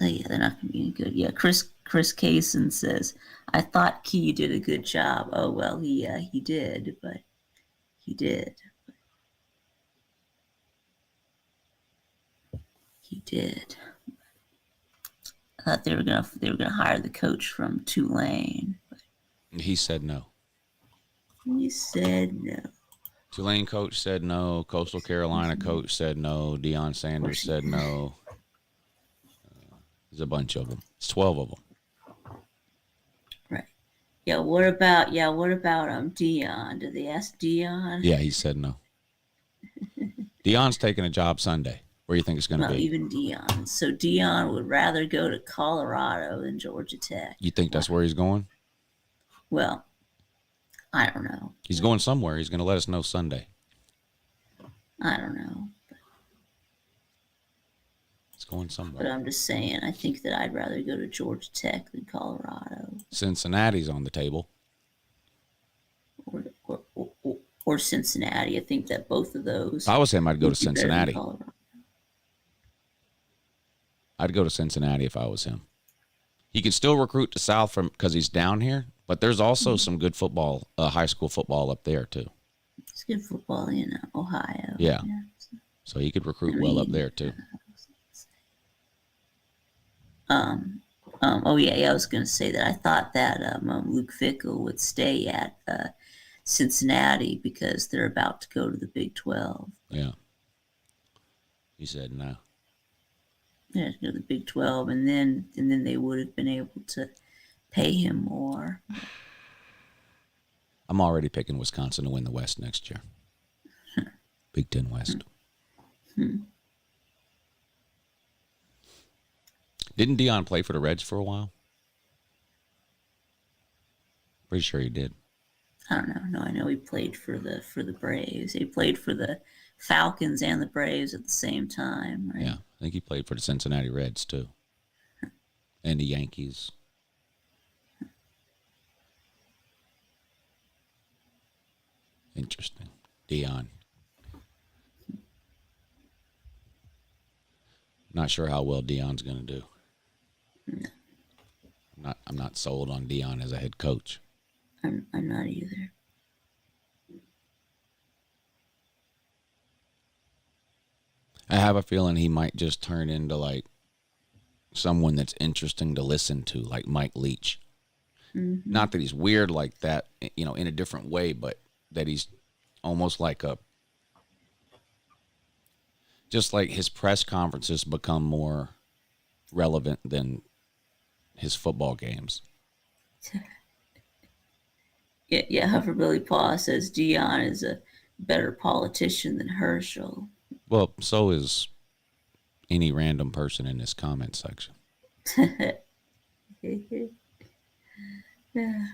Yeah, they're not going to be any good. Yeah, Chris Kaysen says, "I thought Key did a good job." Oh well, he did, but he did. He did. I thought they were gonna hire the coach from Tulane. But he said no. He said no. Tulane coach said no. Coastal Carolina coach said no. Deion Sanders said no. There's a bunch of them. It's 12 of them. Right. Yeah. What about Deion? Did they ask Deion? Yeah, he said no. Deion's taking a job Sunday. Where do you think it's going to be? Even Deion. So Deion would rather go to Colorado than Georgia Tech. You think that's where he's going? Well, I don't know. He's going somewhere. He's going to let us know Sunday. I don't know. It's going somewhere. But I'm just saying, I think that I'd rather go to Georgia Tech than Colorado. Cincinnati's on the table. Or Cincinnati. I think that both of those. If I was him, I'd go to Cincinnati. I'd go to Cincinnati if I was him. He can still recruit the South because he's down here, but there's also some good football, high school football up there too. It's good football in Ohio. Yeah. So he could recruit well up there too. Oh yeah, I was going to say that I thought that Luke Fickell would stay at Cincinnati because they're about to go to the Big 12. Yeah. He said no. They had to go to the Big 12, and then they would have been able to pay him more. I'm already picking Wisconsin to win the West next year. Big Ten West. Didn't Deion play for the Reds for a while? Pretty sure he did. I don't know. No, I know he played for the Braves. He played for the Falcons and the Braves at the same time, right? Yeah, I think he played for the Cincinnati Reds too, and the Yankees. Interesting, Deion. Not sure how well Deion's going to do. No. I'm not sold on Deion as a head coach. I'm not either. I have a feeling he might just turn into like someone that's interesting to listen to, like Mike Leach. Mm-hmm. Not that he's weird like that, you know, in a different way, but that he's almost like just like his press conferences become more relevant than his football games. Yeah, Hufferbilly Paw says Deion is a better politician than Herschel. Well, so is any random person in this comment section. Yeah.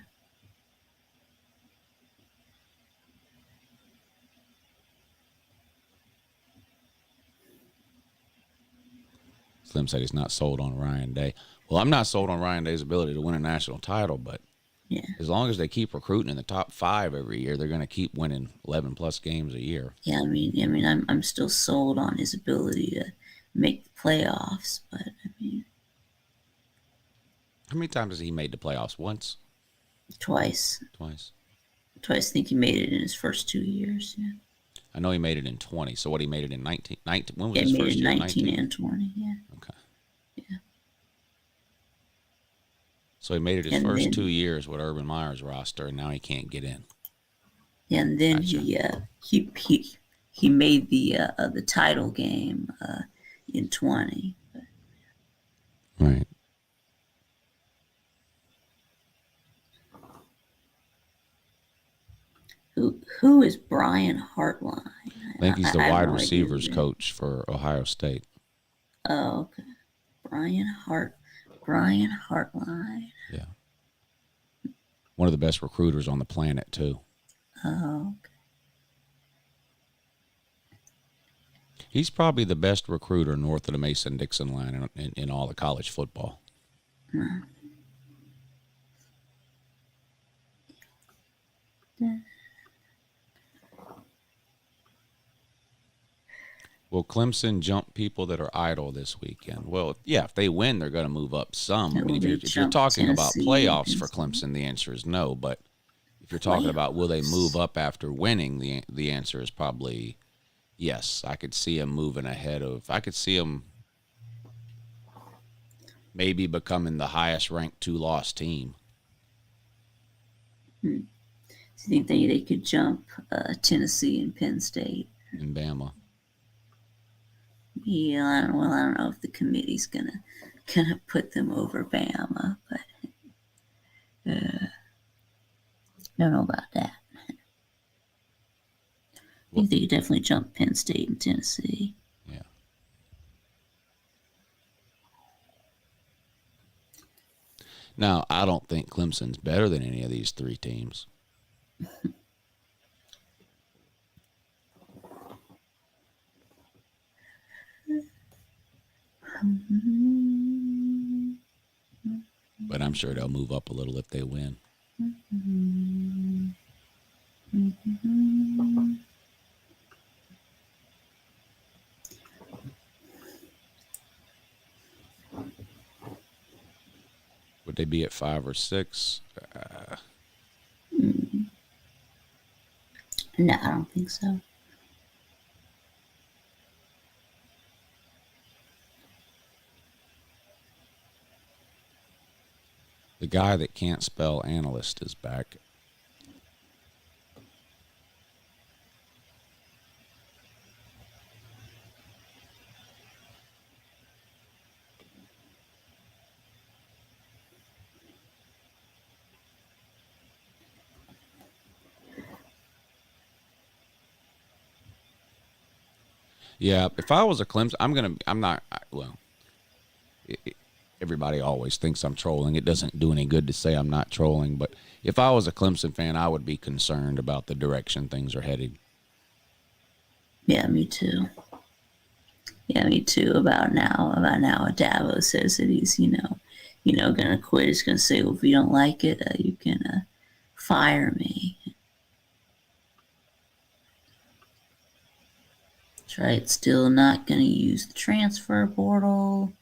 Slim said he's not sold on Ryan Day. Well, I'm not sold on Ryan Day's ability to win a national title, but yeah, as long as they keep recruiting in the top 5 every year, they're going to keep winning 11 plus games a year. Yeah, I mean, I'm still sold on his ability to make the playoffs, but I mean, how many times has he made the playoffs? Once? Twice. I think he made it in his first 2 years. Yeah. I know he made it in 20. So what, he made it in 19? When was Yeah, his he made first it year? 19 and 20. Yeah. Okay. Yeah. So he made it his And first then, 2 years with Urban Meyer's roster, and now he can't get in. Yeah, and then Gotcha. he made the title game in 20. Right. Who is Brian Hartline? I think he's the wide receivers coach for Ohio State. Oh, okay. Brian Hartline. Yeah. One of the best recruiters on the planet, too. Oh, okay. He's probably the best recruiter north of the Mason-Dixon line in all of college football. Yeah. Will Clemson jump people that are idle this weekend? Well, yeah, if they win, they're going to move up some. I mean, if you're talking about playoffs for Clemson, the answer is no. But if you're talking about will they move up after winning, the answer is probably yes. I could see them moving ahead of. I could see them maybe becoming the highest ranked 2-loss team. So you think they could jump Tennessee and Penn State and Bama? Yeah, I don't know if the committee's gonna put them over Bama, but don't know about that. I think they could definitely jump Penn State and Tennessee. Yeah. Now, I don't think Clemson's better than any of these 3 teams. But I'm sure they'll move up a little if they win. Would they be at 5 or 6? No, I don't think so. The guy that can't spell analyst is back. Yeah, if I was a Clemson, I'm not, well, everybody always thinks I'm trolling. It doesn't do any good to say I'm not trolling, but if I was a Clemson fan, I would be concerned about the direction things are headed. Yeah, me too. Yeah, me too. About now, Dabo says that he's, gonna quit. He's gonna say, well, if you don't like it, you can fire me. That's right. Still not gonna use the transfer portal.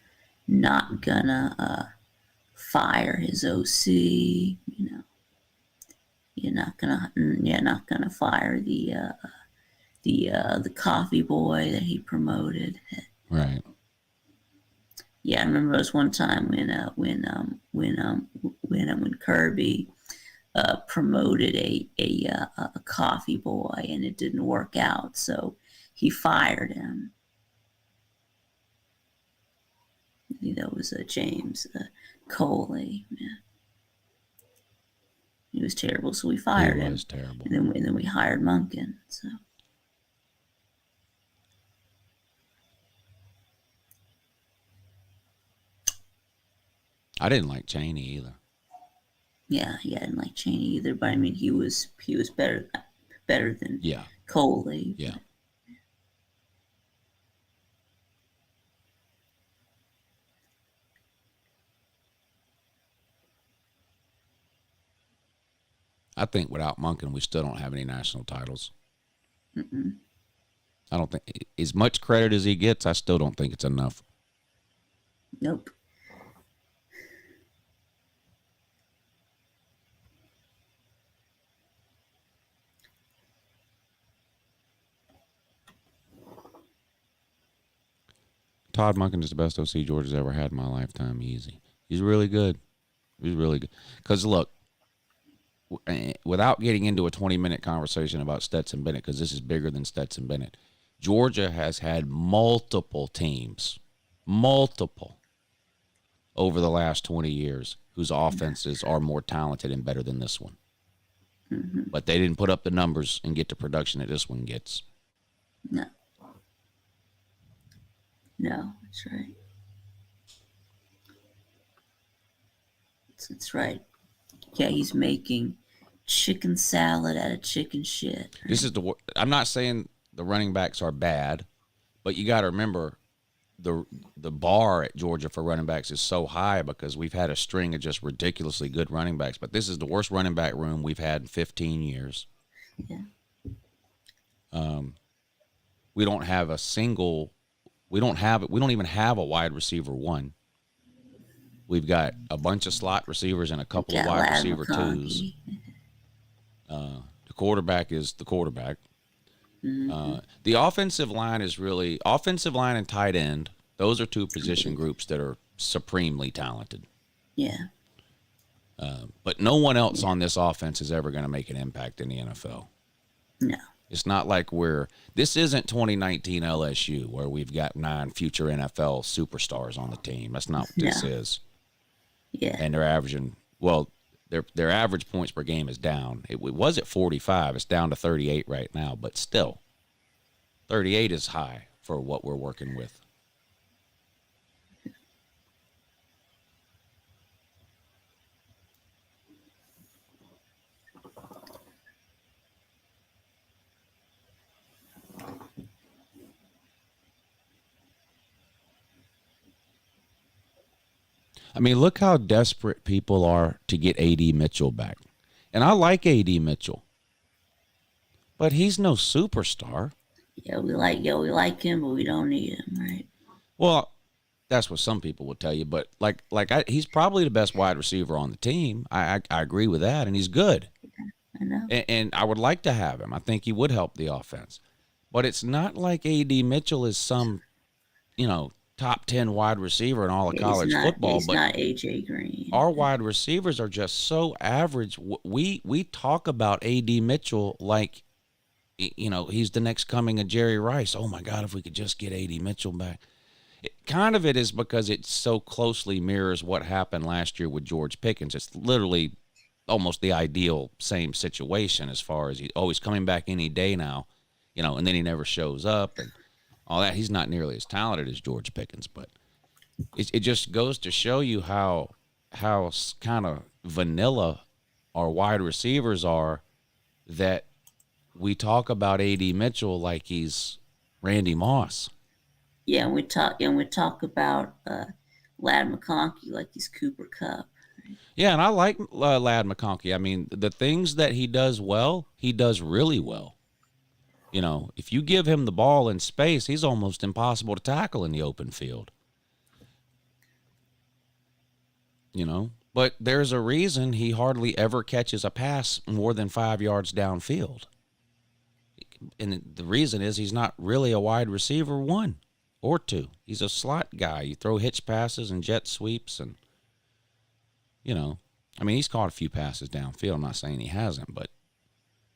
Not gonna fire his OC. You're not gonna fire the coffee boy that he promoted. Right. Yeah, I remember it was one time when Kirby promoted a coffee boy and it didn't work out, so he fired him. I think that was James Coley. Yeah. He was terrible, so we fired him. He was terrible. And then we hired Monken. So. I didn't like Cheney either. Yeah, I didn't like Cheney either, but I mean, he was better than Coley. Yeah. I think without Monken, we still don't have any national titles. Mm-mm. I don't think, as much credit as he gets, I still don't think it's enough. Nope. Todd Monken is the best OC Georgia's ever had in my lifetime. Easy. He's really good. He's really good. Because, look, without getting into a 20-minute conversation about Stetson Bennett, because this is bigger than Stetson Bennett, Georgia has had multiple teams, over the last 20 years whose offenses are more talented and better than this one. Mm-hmm. But they didn't put up the numbers and get the production that this one gets. No, that's right. That's right. Yeah, he's making chicken salad out of chicken shit. Right? This is I'm not saying the running backs are bad, but you got to remember the bar at Georgia for running backs is so high because we've had a string of just ridiculously good running backs. But this is the worst running back room we've had in 15 years. Yeah. We don't have a single. We don't even have a wide receiver one. We've got a bunch of slot receivers and a couple of wide receiver twos. The quarterback is the quarterback. Mm-hmm. The offensive line and tight end. Those are two position groups that are supremely talented. Yeah. But no one else on this offense is ever going to make an impact in the NFL. No. It's not like this isn't 2019 LSU where we've got 9 future NFL superstars on the team. That's not what this is. Yeah. And they're averaging, their average points per game is down. It was at 45. It's down to 38 right now, but still 38 is high for what we're working with. I mean, look how desperate people are to get A.D. Mitchell back. And I like A.D. Mitchell. But he's no superstar. Yeah, we like him, but we don't need him, right? Well, that's what some people will tell you. But he's probably the best wide receiver on the team. I agree with that, and he's good. I know. And I would like to have him. I think he would help the offense. But it's not like A.D. Mitchell is some, top 10 wide receiver in all of college football. He's not A.J. Green. Our wide receivers are just so average. We talk about A.D. Mitchell like, he's the next coming of Jerry Rice. Oh, my God, if we could just get A.D. Mitchell back. It is because it so closely mirrors what happened last year with George Pickens. It's literally almost the ideal same situation as far as he's coming back any day now, and then he never shows up. And all that. He's not nearly as talented as George Pickens, but it just goes to show you how kind of vanilla our wide receivers are, that we talk about A.D. Mitchell like he's Randy Moss. Yeah, and we talk about Lad McConkey like he's Cooper Kupp. Yeah, and I like Lad McConkey. I mean, the things that he does well, he does really well. You know, if you give him the ball in space, he's almost impossible to tackle in the open field. You know, but there's a reason he hardly ever catches a pass more than 5 yards downfield. And the reason is he's not really a wide receiver 1 or 2. He's a slot guy. You throw hitch passes and jet sweeps and, you know, I mean, he's caught a few passes downfield. I'm not saying he hasn't, but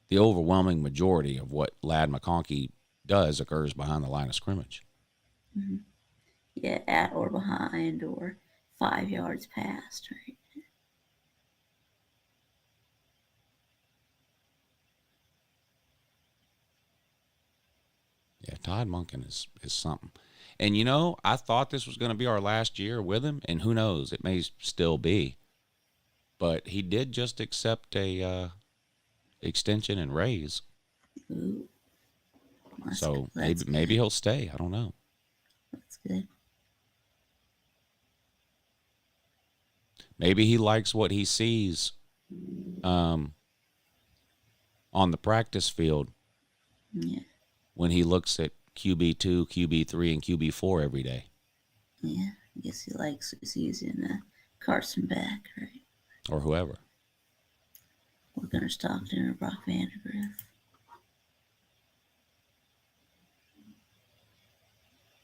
the overwhelming majority of what Lad McConkey does occurs behind the line of scrimmage. Mm-hmm. Yeah, at or behind or 5 yards past, right? Yeah, Todd Monken is something. And, you know, I thought this was going to be our last year with him, and who knows, it may still be. But he did just accept a extension and raise. Ooh. So That's maybe he'll stay. I don't know. That's good. Maybe he likes what he sees on the practice field. Yeah. When he looks at QB2, QB3, and QB4 every day. Yeah, I guess he likes using Carson Beck, right? Or whoever. Or Gunnar Stockton or Brock Vandagriff.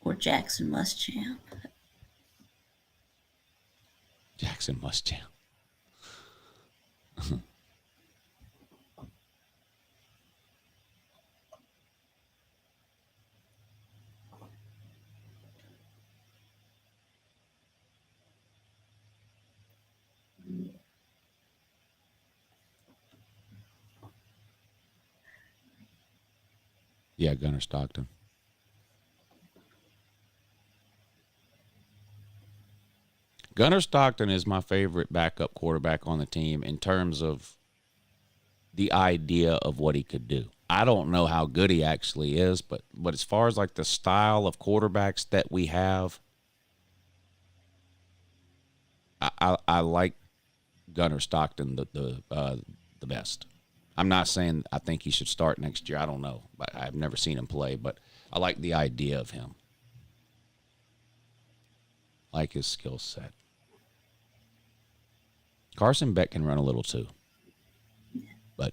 Or Jackson Muschamp. Jackson Muschamp. Yeah, Gunnar Stockton. Gunnar Stockton is my favorite backup quarterback on the team in terms of the idea of what he could do. I don't know how good he actually is, but as far as like the style of quarterbacks that we have, I like Gunnar Stockton the best. I'm not saying I think he should start next year. I don't know. But I've never seen him play, but I like the idea of him. I like his skill set. Carson Beck can run a little too. But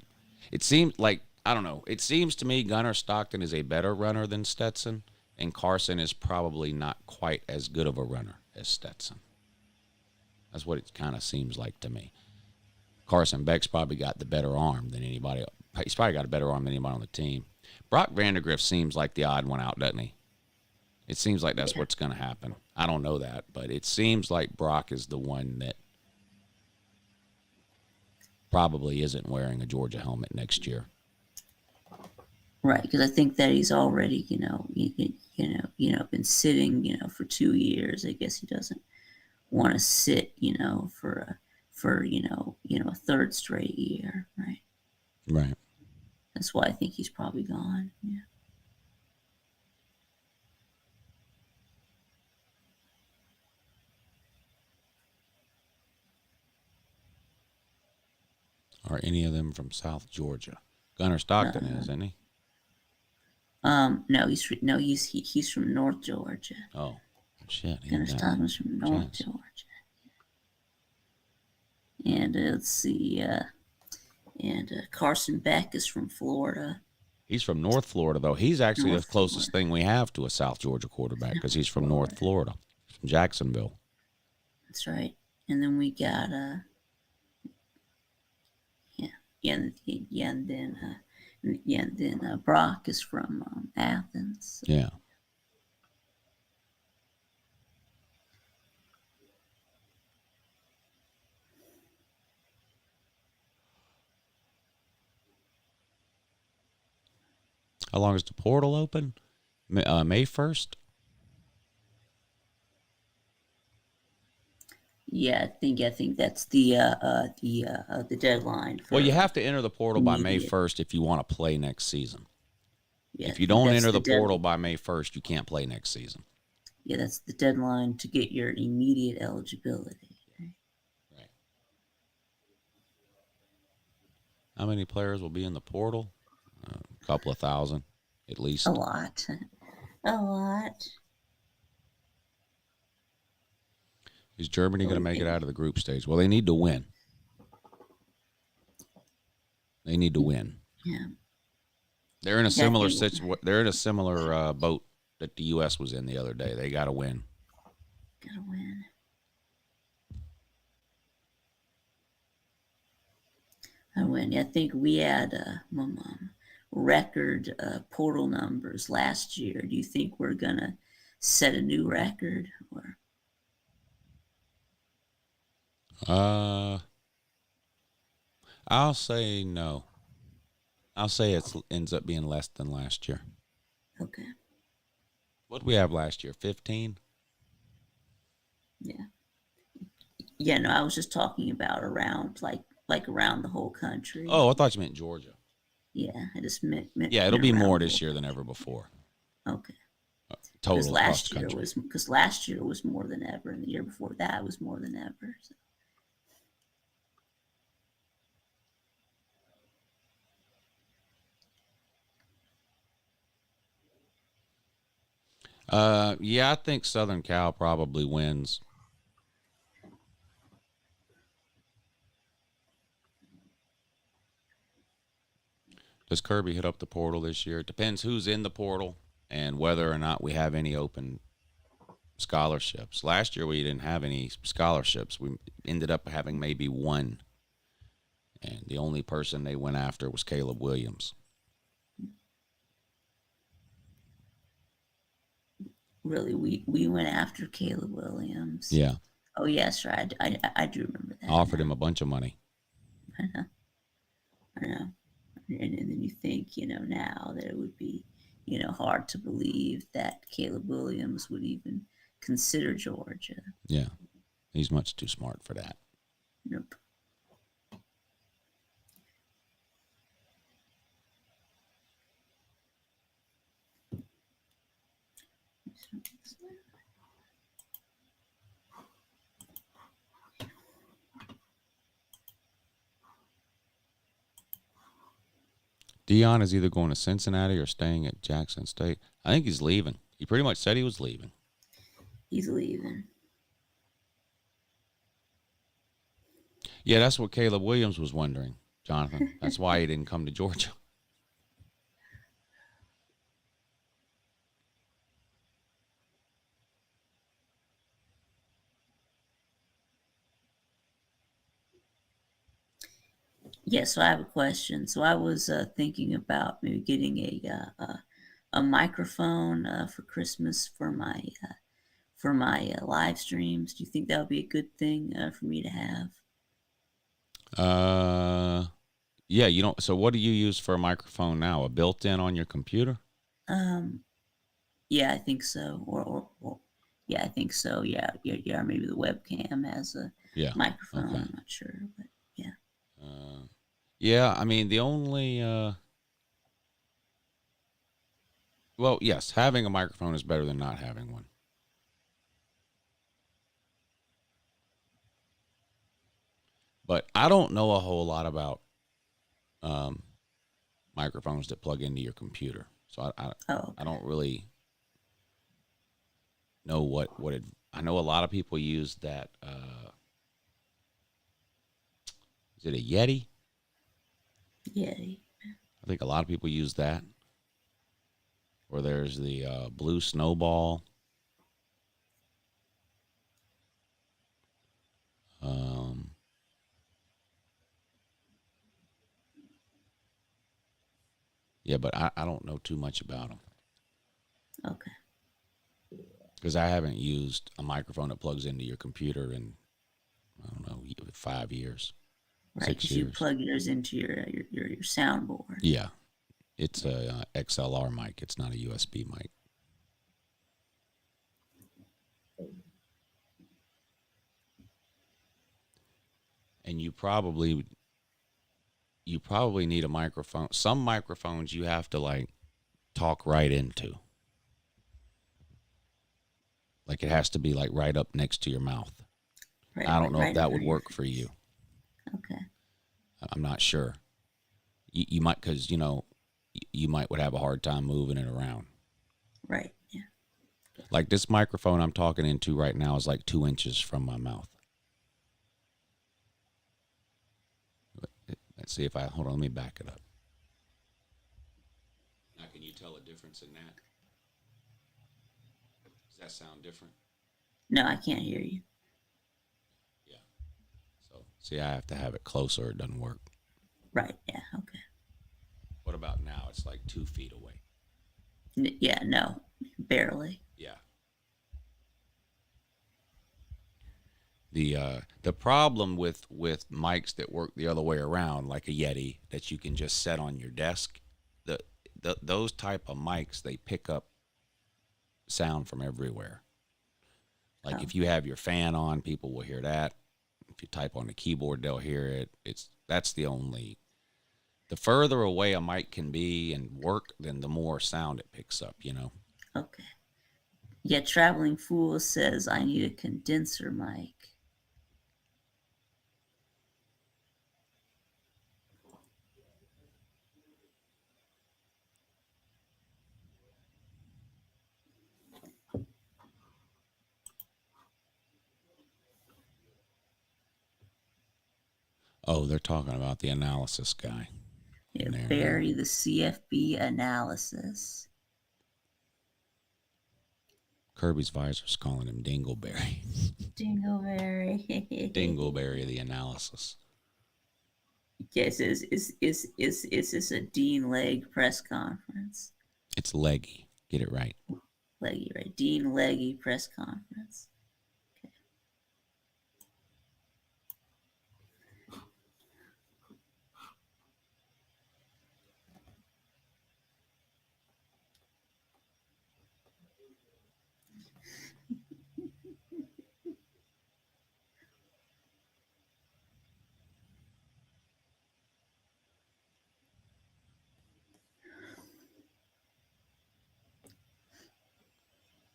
it seems like, I don't know, it seems to me Gunnar Stockton is a better runner than Stetson, and Carson is probably not quite as good of a runner as Stetson. That's what it kind of seems like to me. Carson Beck's probably got the better arm than anybody. He's probably got a better arm than anybody on the team. Brock Vandagriff seems like the odd one out, doesn't he? It seems like that's what's going to happen. I don't know that, but it seems like Brock is the one that probably isn't wearing a Georgia helmet next year. Right, because I think that he's already, been sitting, for 2 years. I guess he doesn't want to sit, for a third straight year, right? Right. That's why I think he's probably gone. Yeah. Are any of them from South Georgia? Gunnar Stockton is, isn't he? No, he's from North Georgia. Oh, shit. Gunnar Stockton's from North Georgia. And let's see, and Carson Beck is from Florida. He's from North Florida, though. He's actually North the closest Florida. thing we have to a South Georgia quarterback because he's from North Florida, from Jacksonville. That's right. And then we got and then Brock is from Athens. So. Yeah. How long is the portal open? May 1st? Yeah, I think that's the deadline. For, Well, you have to enter the portal by May immediate. 1st if you want to play next season. Yeah, If you I think don't that's enter the portal deadline. by May 1st, you can't play next season. Yeah, that's the deadline to get your immediate eligibility. Right. How many players will be in the portal? A couple of thousand, at least. A lot. A lot. Is Germany going to make it out of the group stage? Well, they need to win. They need to win. Yeah. They're in a similar They're in a similar boat that the U.S. was in the other day. They got to win. Gotta win. I win. I think we had record portal numbers last year. Do you think we're gonna set a new record? Or I'll say no. I'll say it ends up being less than last year. okay. What did we have last year? 15? Yeah. Yeah, no, I was just talking about around like around the whole country. Oh, I thought you meant Georgia. Yeah, I just meant Yeah, it'll be around more the this whole year than ever before. Okay. Total Because across last the year country. was more than ever, and the year before that was more than ever. So. Yeah, I think Southern Cal probably wins. Does Kirby hit up the portal this year? It depends who's in the portal and whether or not we have any open scholarships. Last year we didn't have any scholarships. We ended up having maybe one. And the only person they went after was Caleb Williams. Really, we went after Caleb Williams. Yeah. Oh yes, right. I do remember that. Offered him a bunch of money. I know. And then you think, now that it would be, hard to believe that Caleb Williams would even consider Georgia. Yeah. He's much too smart for that. Nope. Deion is either going to Cincinnati or staying at Jackson State. I think he's leaving. He pretty much said he was leaving. He's leaving. Yeah, that's what Caleb Williams was wondering, Jonathan. That's why he didn't come to Georgia. Yeah, so I have a question. So I was thinking about maybe getting a microphone for Christmas for my live streams. Do you think that would be a good thing for me to have? Yeah, you don't. So what do you use for a microphone now? A built-in on your computer? Yeah, I think so. Or yeah, I think so. Yeah. Maybe the webcam has a microphone. Okay. I'm not sure, but yeah. Yeah, I mean the only. Well, yes, having a microphone is better than not having one. But I don't know a whole lot about microphones that plug into your computer, so I don't really know what it. I know a lot of people use that. Is it a Yeti? Yeti. I think a lot of people use that. Or there's the Blue Snowball. Yeah, but I don't know too much about them. Okay. Because I haven't used a microphone that plugs into your computer in, I don't know, 5 years. Right, 6 because you years. plug yours into your soundboard. Yeah. It's a XLR mic. It's not a USB mic. and you probably need a microphone. Some microphones you have to like talk right into. Like it has to be like right up next to your mouth. Right, I don't know right if that over would your work for face. you. Okay. I'm not sure. You might, because, you know, you would have a hard time moving it around. Right, yeah. Like this microphone I'm talking into right now is like 2 inches from my mouth. Let's see if hold on, let me back it up. Now, can you tell a difference in that? Does that sound different? No, I can't hear you. Yeah. So, see, I have to have it closer or it doesn't work. Right, yeah, okay. What about now? It's like 2 feet away. Yeah, no, barely. Yeah. The problem with mics that work the other way around, like a Yeti that you can just set on your desk, those type of mics, they pick up sound from everywhere. Like if you have your fan on, people will hear that. If you type on the keyboard, they'll hear it. That's the only. The further away a mic can be and work, then the more sound it picks up, you know? Okay. Yeah, Traveling Fool says I need a condenser mic. Oh, they're talking about the analysis guy. Yeah, Barry, the CFB analysis. Kirby's Visor's calling him Dingleberry. Dingleberry. Dingleberry, the analysis. Yes, is this a Dean Legge press conference? It's Leggy. Get it right. Leggy, right? Dean Leggy press conference. Okay.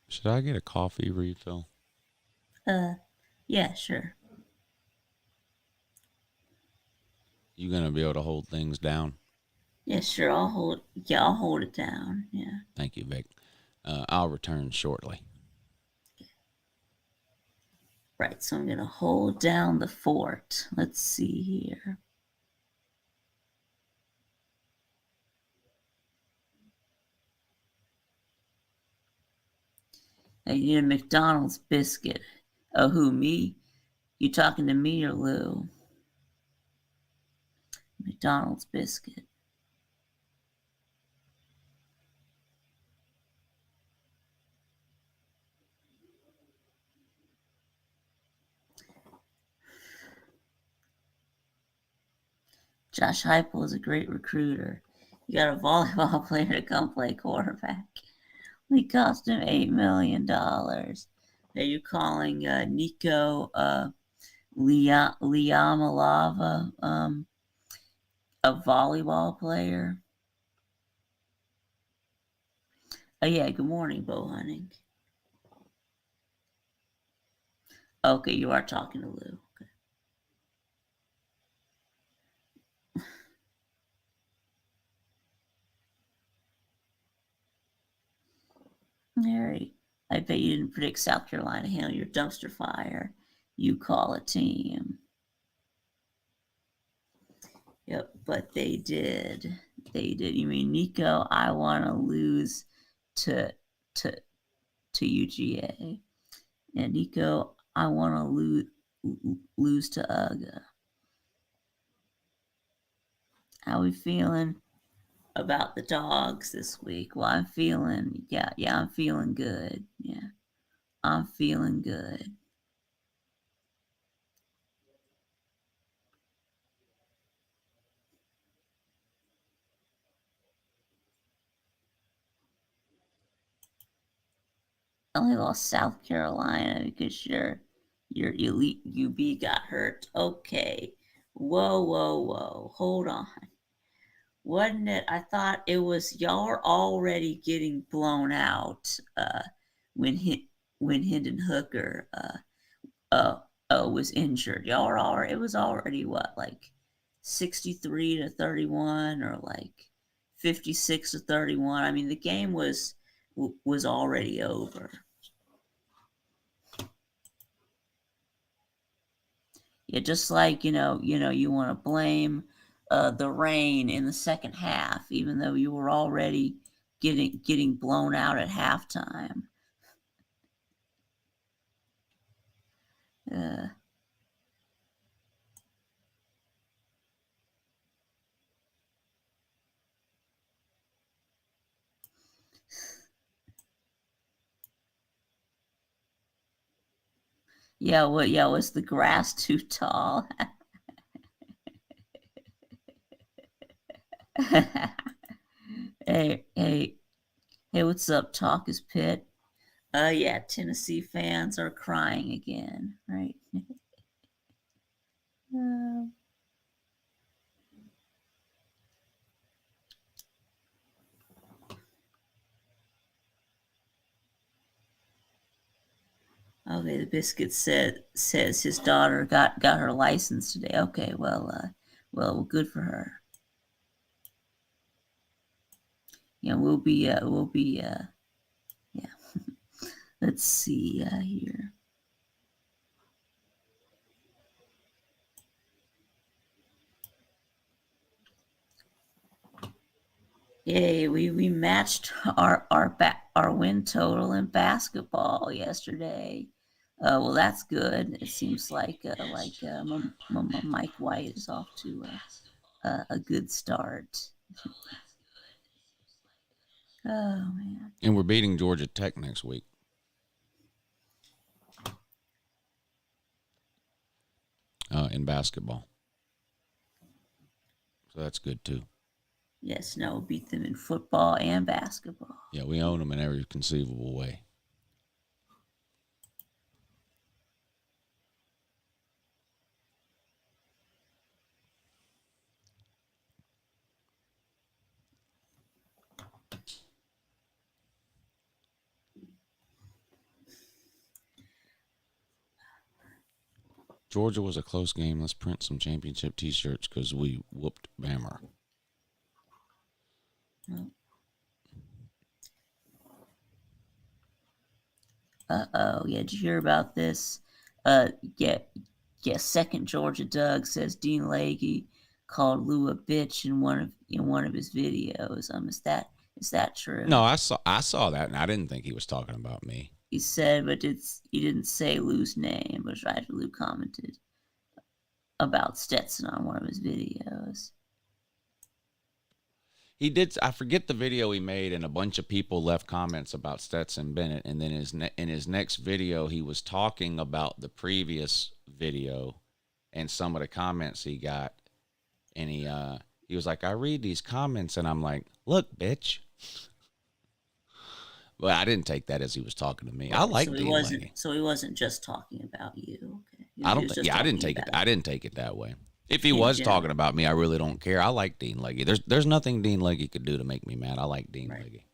Should I get a coffee refill? Yeah, sure. You gonna be able to hold things down? Yeah, sure. I'll hold it down. Yeah. Thank you, Vic. I'll return shortly. Right, so I'm gonna hold down the fort. Let's see here. I need a McDonald's biscuit. Oh, who, me? You talking to me or Lou? McDonald's biscuit. Josh Heupel is a great recruiter. You got a volleyball player to come play quarterback. We cost him $8 million. Are you calling Nico Liamalava a volleyball player? Oh yeah, good morning, Bow Hunting. Okay, you are talking to Lou. Okay. Harry, I bet you didn't predict South Carolina handle your dumpster fire. You call a team. Yep, but they did. They did. You mean Nico? I want to lose to UGA. And Nico, I want to lose to UGA. How we feeling about the dogs this week? Well, I'm feeling, I'm feeling good. Yeah, I'm feeling good. I only lost South Carolina because your elite UB got hurt. Okay. Whoa, whoa, whoa. Hold on. Wasn't it? I thought it was y'all were already getting blown out when when Hendon Hooker was injured. Y'all were already, it was already what, like 63-31 or like 56-31. I mean, the game was already over. Yeah, just like you want to blame the rain in the second half, even though you were already getting blown out at halftime. Yeah, was the grass too tall? Hey, what's up, Talk is Pit? Yeah, Tennessee fans are crying again, right? Okay, the biscuit says his daughter got her license today. Okay, well, good for her. Yeah, we'll be yeah. Let's see here. Yay, we matched our win total in basketball yesterday. Well, that's good. It seems like Mike White is off to a good start. Oh man! And we're beating Georgia Tech next week. In basketball. So that's good too. Yes, no, we'll beat them in football and basketball. Yeah, we own them in every conceivable way. Georgia was a close game. Let's print some championship T-shirts because we whooped Bama. Uh-oh, yeah, did you hear about this? Yeah, second Georgia Doug says Dean Leahy called Lou a bitch in one of his videos. Is that true? No, I saw that, and I didn't think he was talking about me. He said, but he didn't say Lou's name, but right after Lou commented about Stetson on one of his videos. He did. I forget the video he made, and a bunch of people left comments about Stetson Bennett. And then in his next video, he was talking about the previous video and some of the comments he got. And he was like, I read these comments, and I'm like, look, bitch. But I didn't take that as he was talking to me. I like Dean Leahy. So he wasn't just talking about you. Okay. I didn't take it that way. If he was talking about me, I really don't care. I like Dean Leahy. There's nothing Dean Leahy could do to make me mad. I like Dean Leahy.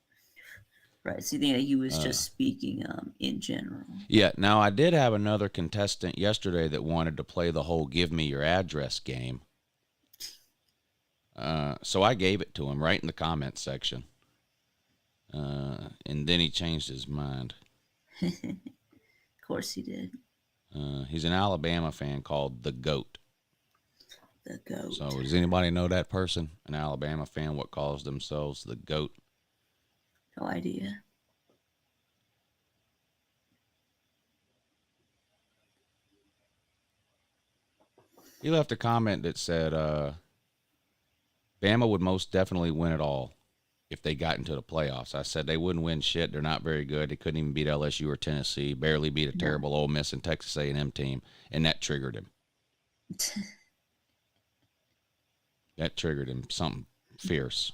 Right. So you think that he was just speaking in general? Yeah. Now, I did have another contestant yesterday that wanted to play the whole give me your address game. So I gave it to him right in the comments section. And then he changed his mind. Of course he did. He's an Alabama fan called The GOAT. The GOAT. So does anybody know that person? An Alabama fan, what calls themselves The GOAT? No idea. He left a comment that said, Bama would most definitely win it all if they got into the playoffs. I said they wouldn't win shit. They're not very good. They couldn't even beat LSU or Tennessee, barely beat a terrible Ole Miss and Texas A&M team, and that triggered him. That triggered him something fierce.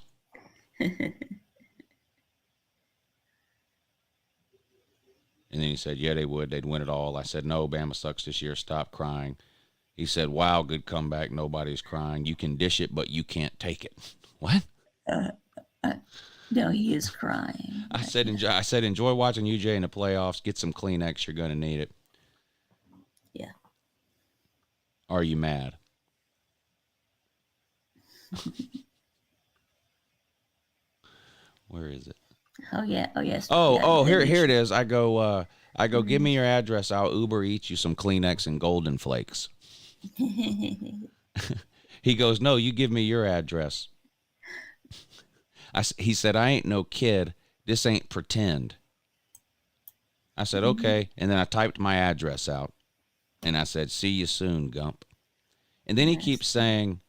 And then he said, yeah, they would. They'd win it all. I said, no, Bama sucks this year. Stop crying. He said, "Wow, good comeback. Nobody's crying. You can dish it, but you can't take it." What? No, he is crying. I said, enjoy watching UJ in the playoffs. Get some Kleenex. You're going to need it. Yeah. Are you mad? Where is it? Oh yeah. Oh yes. Oh, Yeah, here it is. I go, give me your address. I'll Uber eat you some Kleenex and Golden Flakes. He goes, no, you give me your address. He said, I ain't no kid. This ain't pretend. I said, okay. And then I typed my address out. And I said, see you soon, Gump. And then he keeps saying,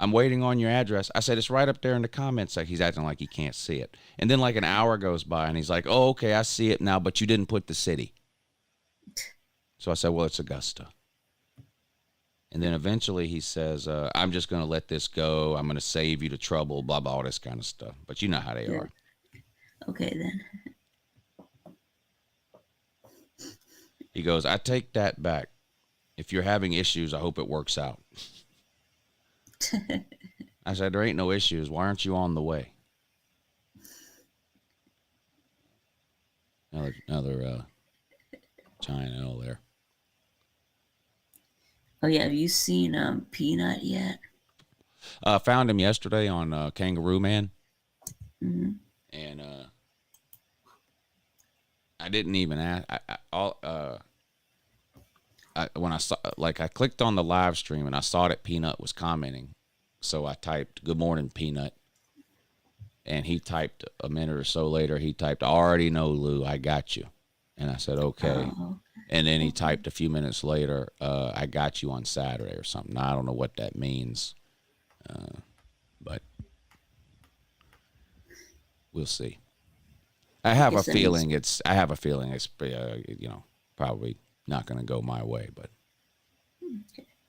I'm waiting on your address. I said, it's right up there in the comments section. He's acting like he can't see it. And then like an hour goes by, and he's like, oh, okay, I see it now, but you didn't put the city. So I said, well, it's Augusta. And then eventually he says, I'm just going to let this go. I'm going to save you the trouble, blah, blah, all this kind of stuff. But you know how they are. Okay, then. He goes, I take that back. If you're having issues, I hope it works out. I said, there ain't no issues. Why aren't you on the way? Another giant L there. Oh yeah, have you seen Peanut yet? Found him yesterday on Kangaroo Man. Mm-hmm. And I didn't even ask. When I saw, like, I clicked on the live stream and I saw that Peanut was commenting, so I typed "Good morning, Peanut," and he typed a minute or so later. He typed, "I already know, Lou. I got you," and I said, "Okay." Oh. And then he typed a few minutes later, "I got you on Saturday" or something. I don't know what that means, but we'll see. I have a feeling it's probably not going to go my way, but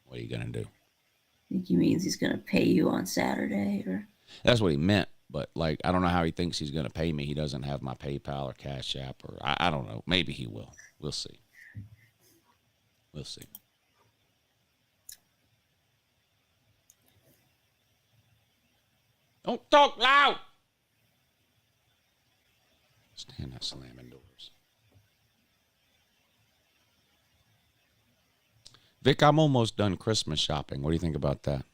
what are you going to do? I think he means he's going to pay you on Saturday, or That's what he meant, but like, I don't know how he thinks he's going to pay me. He doesn't have my PayPal or Cash App, or I don't know. Maybe he will. We'll see. We'll see. Don't talk loud. Stand not slamming doors. Vic, I'm almost done Christmas shopping. What do you think about that?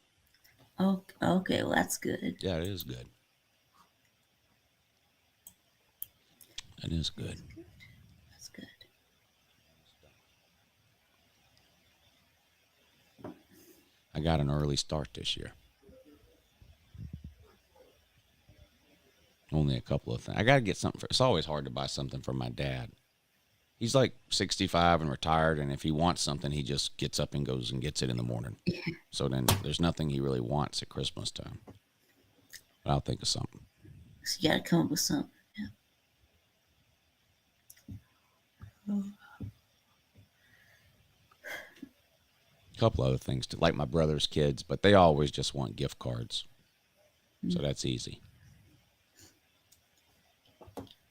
oh, okay, well that's good. Yeah, it is good. It is good. That's good. I got an early start this year. Only a couple of things. I got to get something. It's always hard to buy something for my dad. He's like 65 and retired, and if he wants something, he just gets up and goes and gets it in the morning. So then there's nothing he really wants at Christmas time. But I'll think of something. So you got to come up with something. Yeah. A couple other things, like my brother's kids, but they always just want gift cards. So that's easy.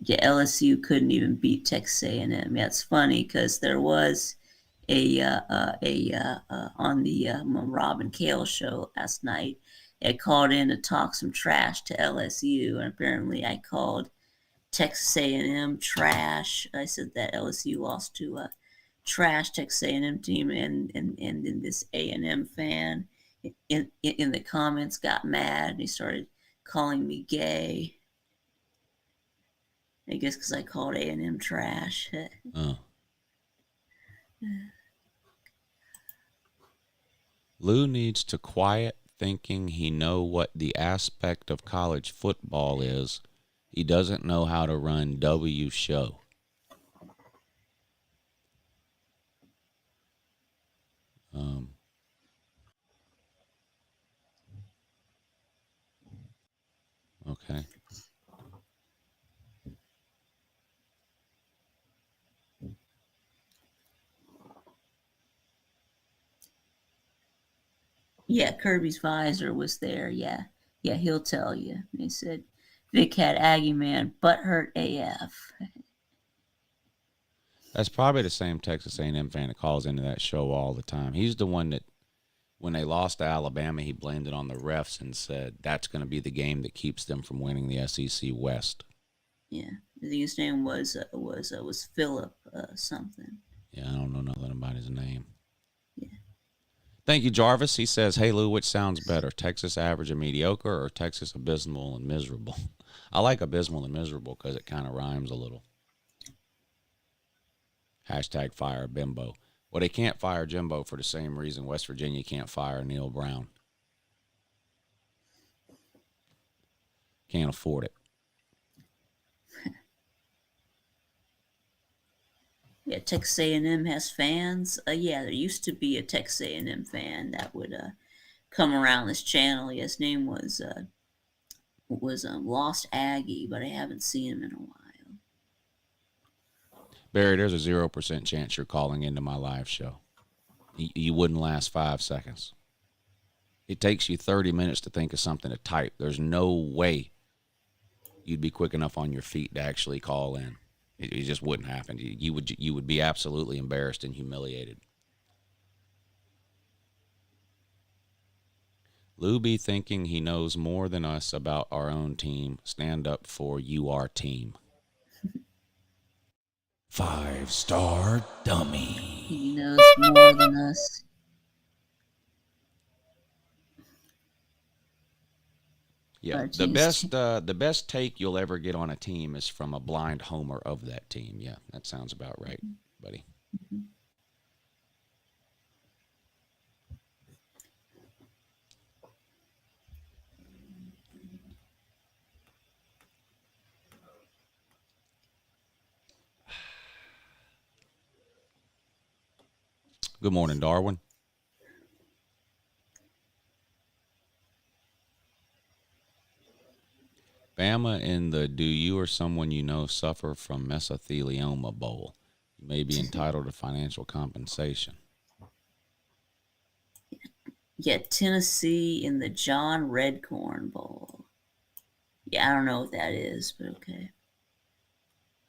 Yeah, LSU couldn't even beat Texas A&M. Yeah, it's funny because there was on the Rob and Kale show last night. I called in to talk some trash to LSU, and apparently I called Texas A&M trash. I said that LSU lost to a trash Texas A&M team, and then this A&M fan in the comments got mad, and he started calling me gay. I guess because I called A&M trash. Oh. Lou needs to quiet thinking he know what the aspect of college football is. He doesn't know how to run W show. Okay. Yeah, Kirby's visor was there. Yeah, he'll tell you. He said Vic had Aggie man butthurt AF. That's probably the same Texas A&M fan that calls into that show all the time. He's the one that, when they lost to Alabama, he blamed it on the refs and said that's going to be the game that keeps them from winning the SEC West. Yeah, I think his name was Philip something. Yeah, I don't know nothing about his name. Yeah. Thank you, Jarvis. He says, "Hey Lou, which sounds better, Texas average and mediocre, or Texas abysmal and miserable?" I like abysmal and miserable because it kind of rhymes a little. Hashtag fire Bimbo. Well, they can't fire Jimbo for the same reason West Virginia can't fire Neil Brown. Can't afford it. Yeah, Texas A&M has fans. Yeah, there used to be a Texas A&M fan that would come around this channel. Yeah, his name was Lost Aggie, but I haven't seen him in a while. Barry, there's a 0% chance you're calling into my live show. You wouldn't last 5 seconds. It takes you 30 minutes to think of something to type. There's no way you'd be quick enough on your feet to actually call in. It just wouldn't happen. You would be absolutely embarrassed and humiliated. Lou be thinking he knows more than us about our own team. Stand up for you, our team. 5-star dummy. He knows more than us. Yeah, the best take you'll ever get on a team is from a blind homer of that team. Yeah, that sounds about right, buddy. Mm-hmm. Good morning, Darwin. Bama in the "Do you or someone you know suffer from mesothelioma" bowl. You may be entitled to financial compensation. Yeah, Tennessee in the John Redcorn Bowl. Yeah, I don't know what that is, but okay.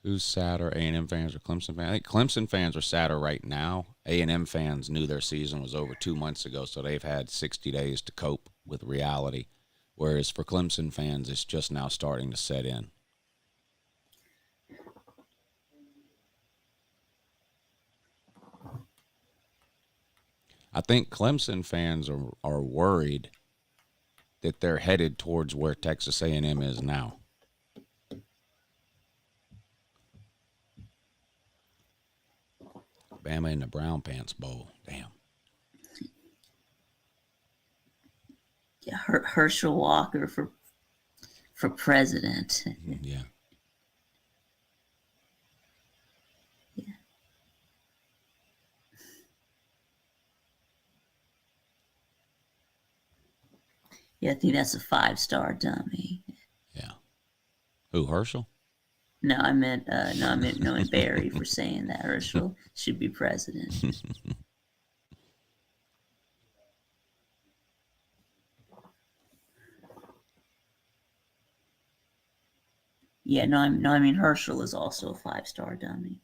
Who's sadder, A&M fans or Clemson fans? I think Clemson fans are sadder right now. A&M fans knew their season was over 2 months ago, so they've had 60 days to cope with reality. Whereas for Clemson fans, it's just now starting to set in. I think Clemson fans are worried that they're headed towards where Texas A&M is now. Bama in the Brown Pants Bowl. Damn. Yeah, Herschel Walker for president. Yeah. Yeah. Yeah, I think that's a 5-star dummy. Yeah. Who, Herschel? No, I meant knowing Barry for saying that Herschel should be president. Yeah, I mean Herschel is also a 5-star dummy.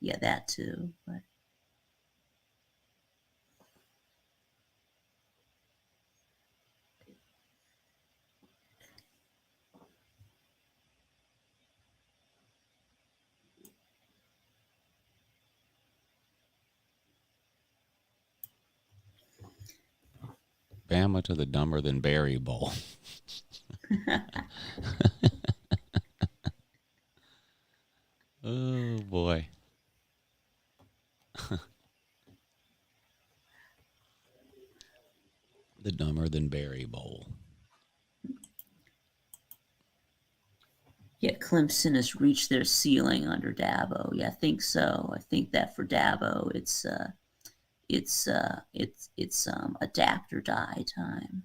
Yeah, that too. But Bama to the Dumber Than Barry Bowl. Oh, boy. The Dumber Than Barry Bowl. yeah, Clemson has reached their ceiling under Dabo. Yeah, I think so. I think that for Dabo, it's adapt or die time.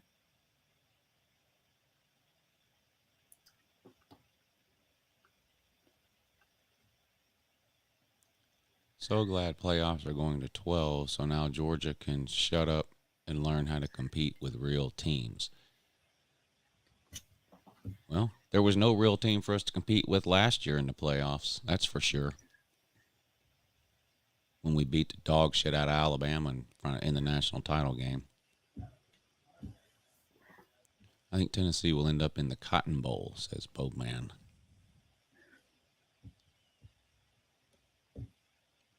So glad playoffs are going to 12, so now Georgia can shut up and learn how to compete with real teams. Well, there was no real team for us to compete with last year in the playoffs. That's for sure. when we beat the dog shit out of Alabama in the national title game. I think Tennessee will end up in the Cotton Bowl, says Boatman.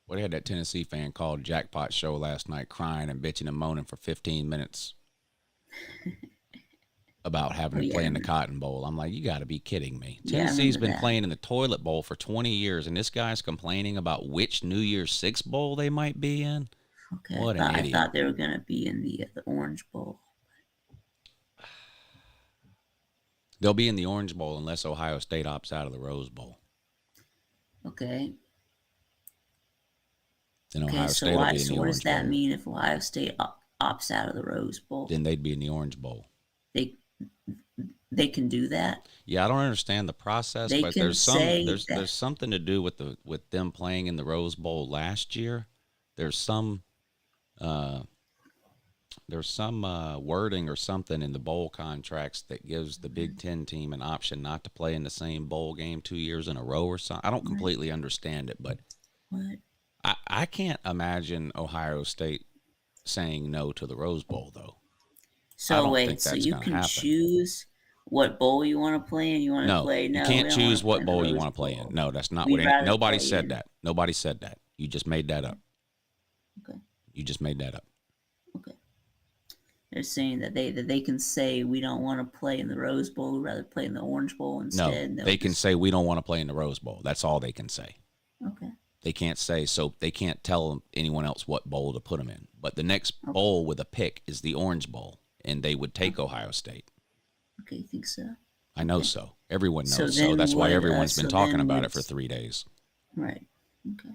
What had that Tennessee fan called Jackpot Show last night, crying and bitching and moaning for 15 minutes about having to play in the Cotton Bowl. I'm like, you got to be kidding me. Tennessee's been playing in the toilet bowl for 20 years, and this guy's complaining about which New Year's Six bowl they might be in? Okay, what an idiot. I thought they were going to be in the Orange Bowl. They'll be in the Orange Bowl unless Ohio State opts out of the Rose Bowl. Okay. Then Ohio State will be in the so what Orange does that Bowl. mean if Ohio State opts out of the Rose Bowl? Then they'd be in the Orange Bowl. They can do that? Yeah, I don't understand the process, They but can there's say something to do with them playing in the Rose Bowl last year. There's some wording or something in the bowl contracts that gives the Big Ten team an option not to play in the same bowl game 2 years in a row or something. I don't completely understand it, but What? I can't imagine Ohio State saying no to the Rose Bowl, though. So wait, so you can choose what bowl you want to play in? You want to play? No, you can't choose what bowl you want to play in. No, that's not what nobody said that. Nobody said that. You just made that up. Okay. You just made that up. Okay. They're saying that they can say we don't want to play in the Rose Bowl, we'd rather play in the Orange Bowl instead. No, they can say we don't want to play in the Rose Bowl. That's all they can say. Okay. They can't say, so they can't tell anyone else what bowl to put them in. But the next bowl with a pick is the Orange Bowl, and they would take Ohio State. Okay, you think so? I know so. Everyone knows So so. That's why what, everyone's been so talking then about it for what's- 3 days. Right. Okay.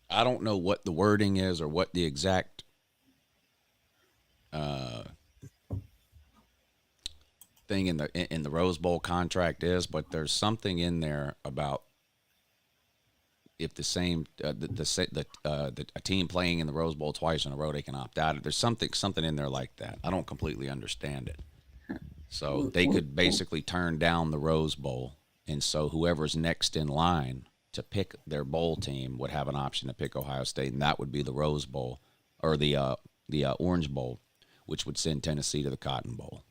I don't know what the wording is or what the exact thing in the Rose Bowl contract is, but there's something in there about if the same a team playing in the Rose Bowl twice in a row, they can opt out. There's something in there like that. I don't completely understand it. So they could basically turn down the Rose Bowl, and so whoever's next in line to pick their bowl team would have an option to pick Ohio State, and that would be the Rose Bowl or the Orange Bowl, which would send Tennessee to the Cotton Bowl.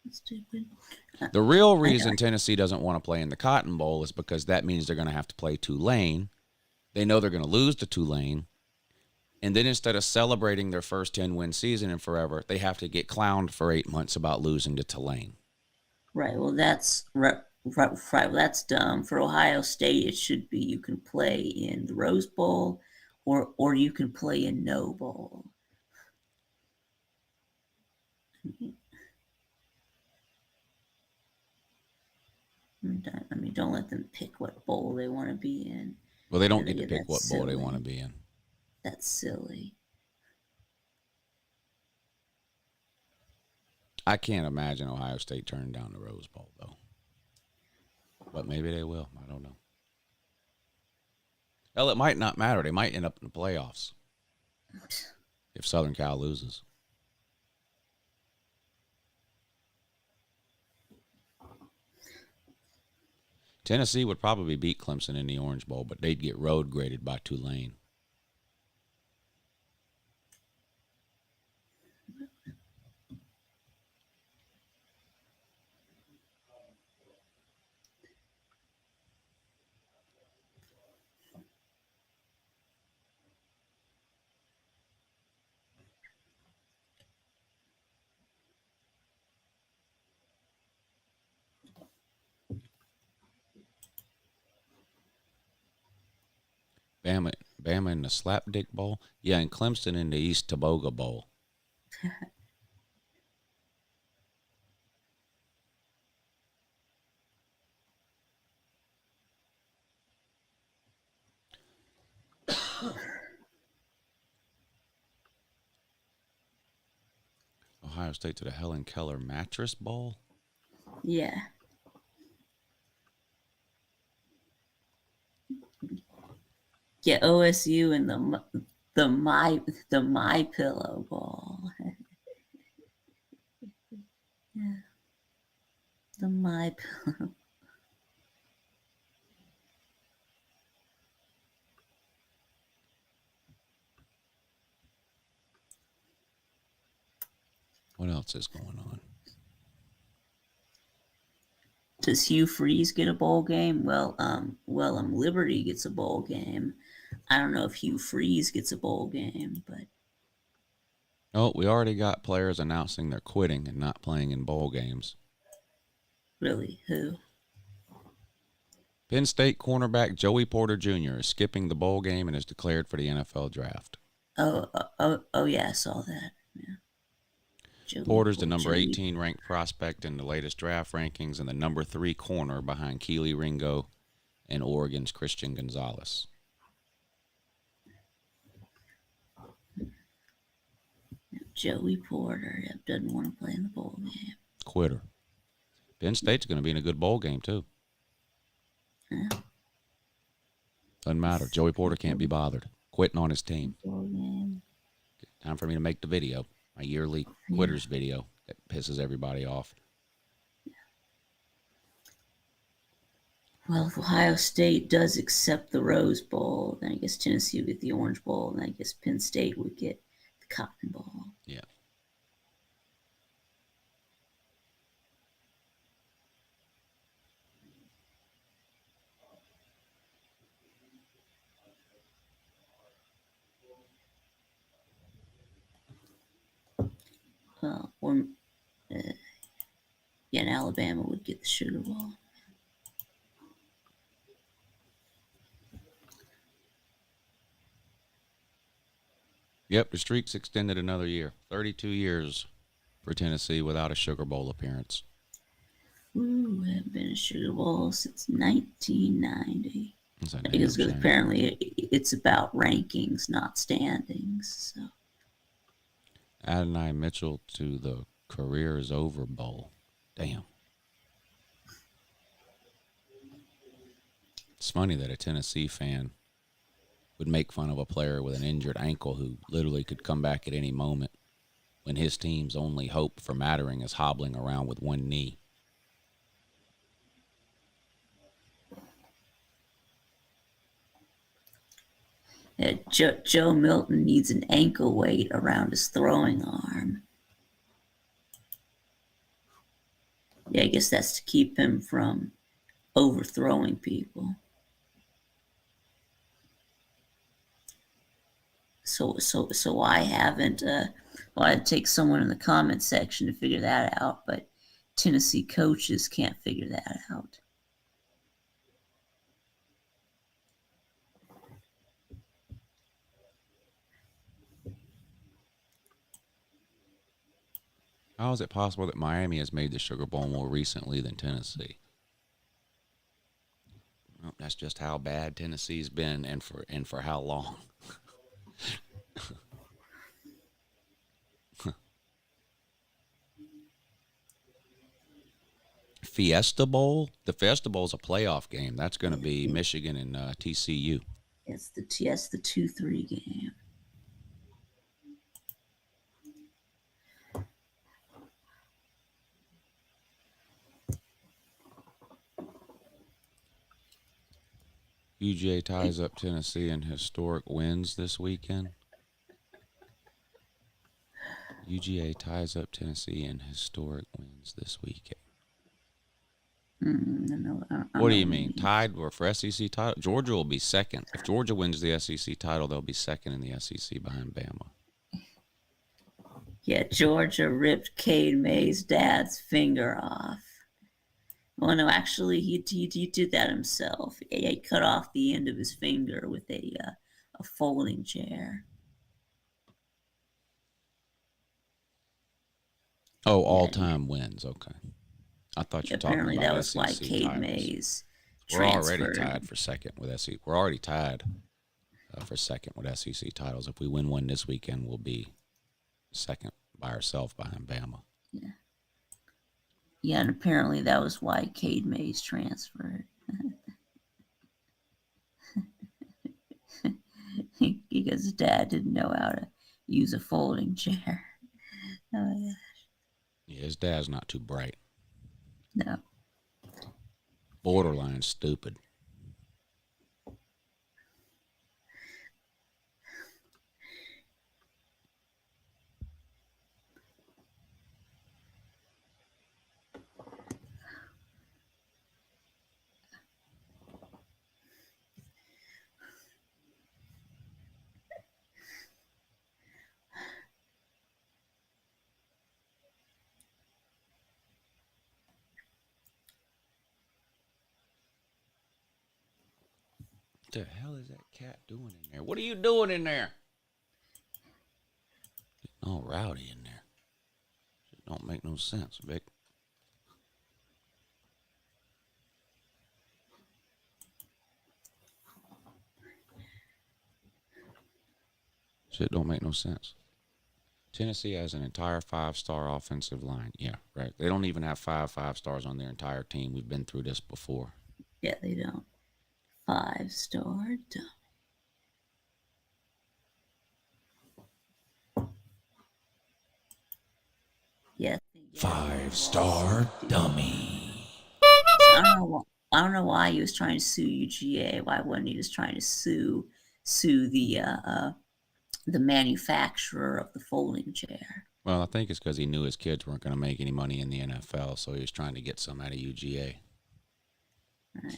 Stupid. The real reason Tennessee doesn't want to play in the Cotton Bowl is because that means they're going to have to play Tulane. They know they're going to lose to Tulane. And then instead of celebrating their first 10-win season in forever, they have to get clowned for 8 months about losing to Tulane. Right. Well, that's right. Well, that's dumb. For Ohio State, it should be you can play in the Rose Bowl, or you can play in no bowl. I mean, don't let them pick what bowl they want to be in. Well, they don't get to pick what bowl they want to be in. That's silly. I can't imagine Ohio State turning down the Rose Bowl, though. But maybe they will. I don't know. Well, it might not matter. They might end up in the playoffs if Southern Cal loses. Tennessee would probably beat Clemson in the Orange Bowl, but they'd get road graded by Tulane. Bama in the Slapdick Bowl? Yeah, and Clemson in the East Toboga Bowl. Ohio State to the Helen Keller Mattress Bowl? Yeah. Get OSU in the My Pillow Bowl. Yeah. The My My pillow. What else is going on? Does Hugh Freeze get a bowl game? Well, Liberty gets a bowl game. I don't know if Hugh Freeze gets a bowl game, but Oh, we already got players announcing they're quitting and not playing in bowl games. really, who? Penn State cornerback Joey Porter Jr. is skipping the bowl game and is declared for the NFL draft. Oh, yeah, I saw that. Yeah. Porter's the number 18 ranked prospect in the latest draft rankings and the number 3 corner behind Keely Ringo and Oregon's Christian Gonzalez. Joey Porter doesn't want to play in the bowl game. Quitter. Penn State's going to be in a good bowl game, too. Yeah. Doesn't matter. Joey Porter can't be bothered. Quitting on his team. Bowl game. Time for me to make the video. My yearly quitters video that pisses everybody off. Well, if Ohio State does accept the Rose Bowl, then I guess Tennessee would get the Orange Bowl, and I guess Penn State would get the Cotton Bowl. Yeah. Yeah, and Alabama would get the Sugar Bowl. Yep, the streak's extended another year. 32 years for Tennessee without a Sugar Bowl appearance. Ooh, I haven't been a Sugar Bowl since 1990. Because Change? apparently it's about rankings, not standings. So Adonai Mitchell to the Career is Over Bowl. Damn. It's funny that a Tennessee fan would make fun of a player with an injured ankle who literally could come back at any moment when his team's only hope for mattering is hobbling around with one knee. Joe Milton needs an ankle weight around his throwing arm. Yeah, I guess that's to keep him from overthrowing people. So I haven't. Well, I'd take someone in the comment section to figure that out, but Tennessee coaches can't figure that out. How is it possible that Miami has made the Sugar Bowl more recently than Tennessee? Well, that's just how bad Tennessee's been and for how long. Fiesta Bowl? The Fiesta Bowl is a playoff game. That's going to be Michigan and TCU. It's the 2-3 game. UGA ties up Tennessee in historic wins this weekend. UGA ties up Tennessee in historic wins this weekend. What do you mean? Tied or for SEC title? Georgia will be second. If Georgia wins the SEC title, they'll be second in the SEC behind Bama. Yeah, Georgia ripped Cade May's dad's finger off. Well, no, actually, he did that himself. He cut off the end of his finger with a folding chair. Oh, all-time wins. Okay. I thought you were talking about apparently that was SEC why Cade titles. Mays We're transferred. already tied for second with SEC. We're already tied for second with SEC titles. If we win one this weekend, we'll be second by ourselves behind Bama. Yeah. Yeah, and apparently that was why Cade Mays transferred. Because his dad didn't know how to use a folding chair. Oh, yeah. Yeah, his dad's not too bright. No. Borderline stupid. What the hell is that cat doing in there? What are you doing in there? Getting all rowdy in there. It don't make no sense, Vic. Shit don't make no sense. Tennessee has an entire 5-star offensive line. Yeah, right. They don't even have 5 stars on their entire team. We've been through this before. Yeah, they don't. 5-star dummy. Yeah. 5-star dummy. I don't know why he was trying to sue UGA. Why wasn't he just trying to sue the manufacturer of the folding chair? Well, I think it's because he knew his kids weren't going to make any money in the NFL, so he was trying to get some out of UGA. Right.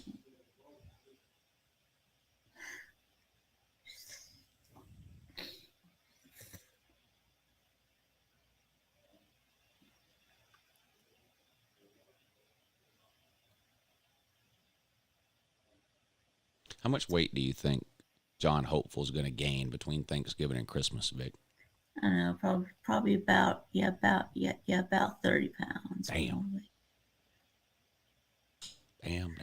How much weight do you think John Hopeful's going to gain between Thanksgiving and Christmas, Vic? I don't know, probably about 30 pounds. Damn. Probably. Damn.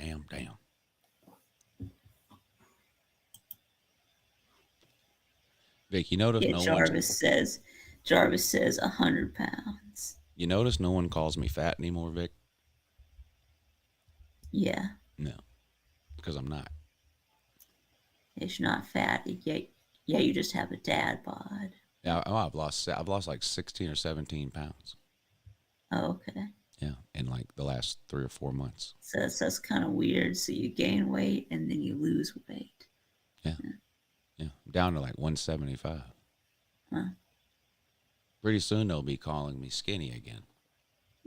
Vic, you notice no Jarvis says 100 pounds. You notice no one calls me fat anymore, Vic? Yeah. No, because I'm not. If you're not fat, yeah, you just have a dad bod. Yeah, I've lost like 16 or 17 pounds. Oh, okay. Yeah, in like the last 3 or 4 months. So that's kind of weird. So you gain weight and then you lose weight. Yeah. Down to like 175. Huh. Pretty soon they'll be calling me skinny again,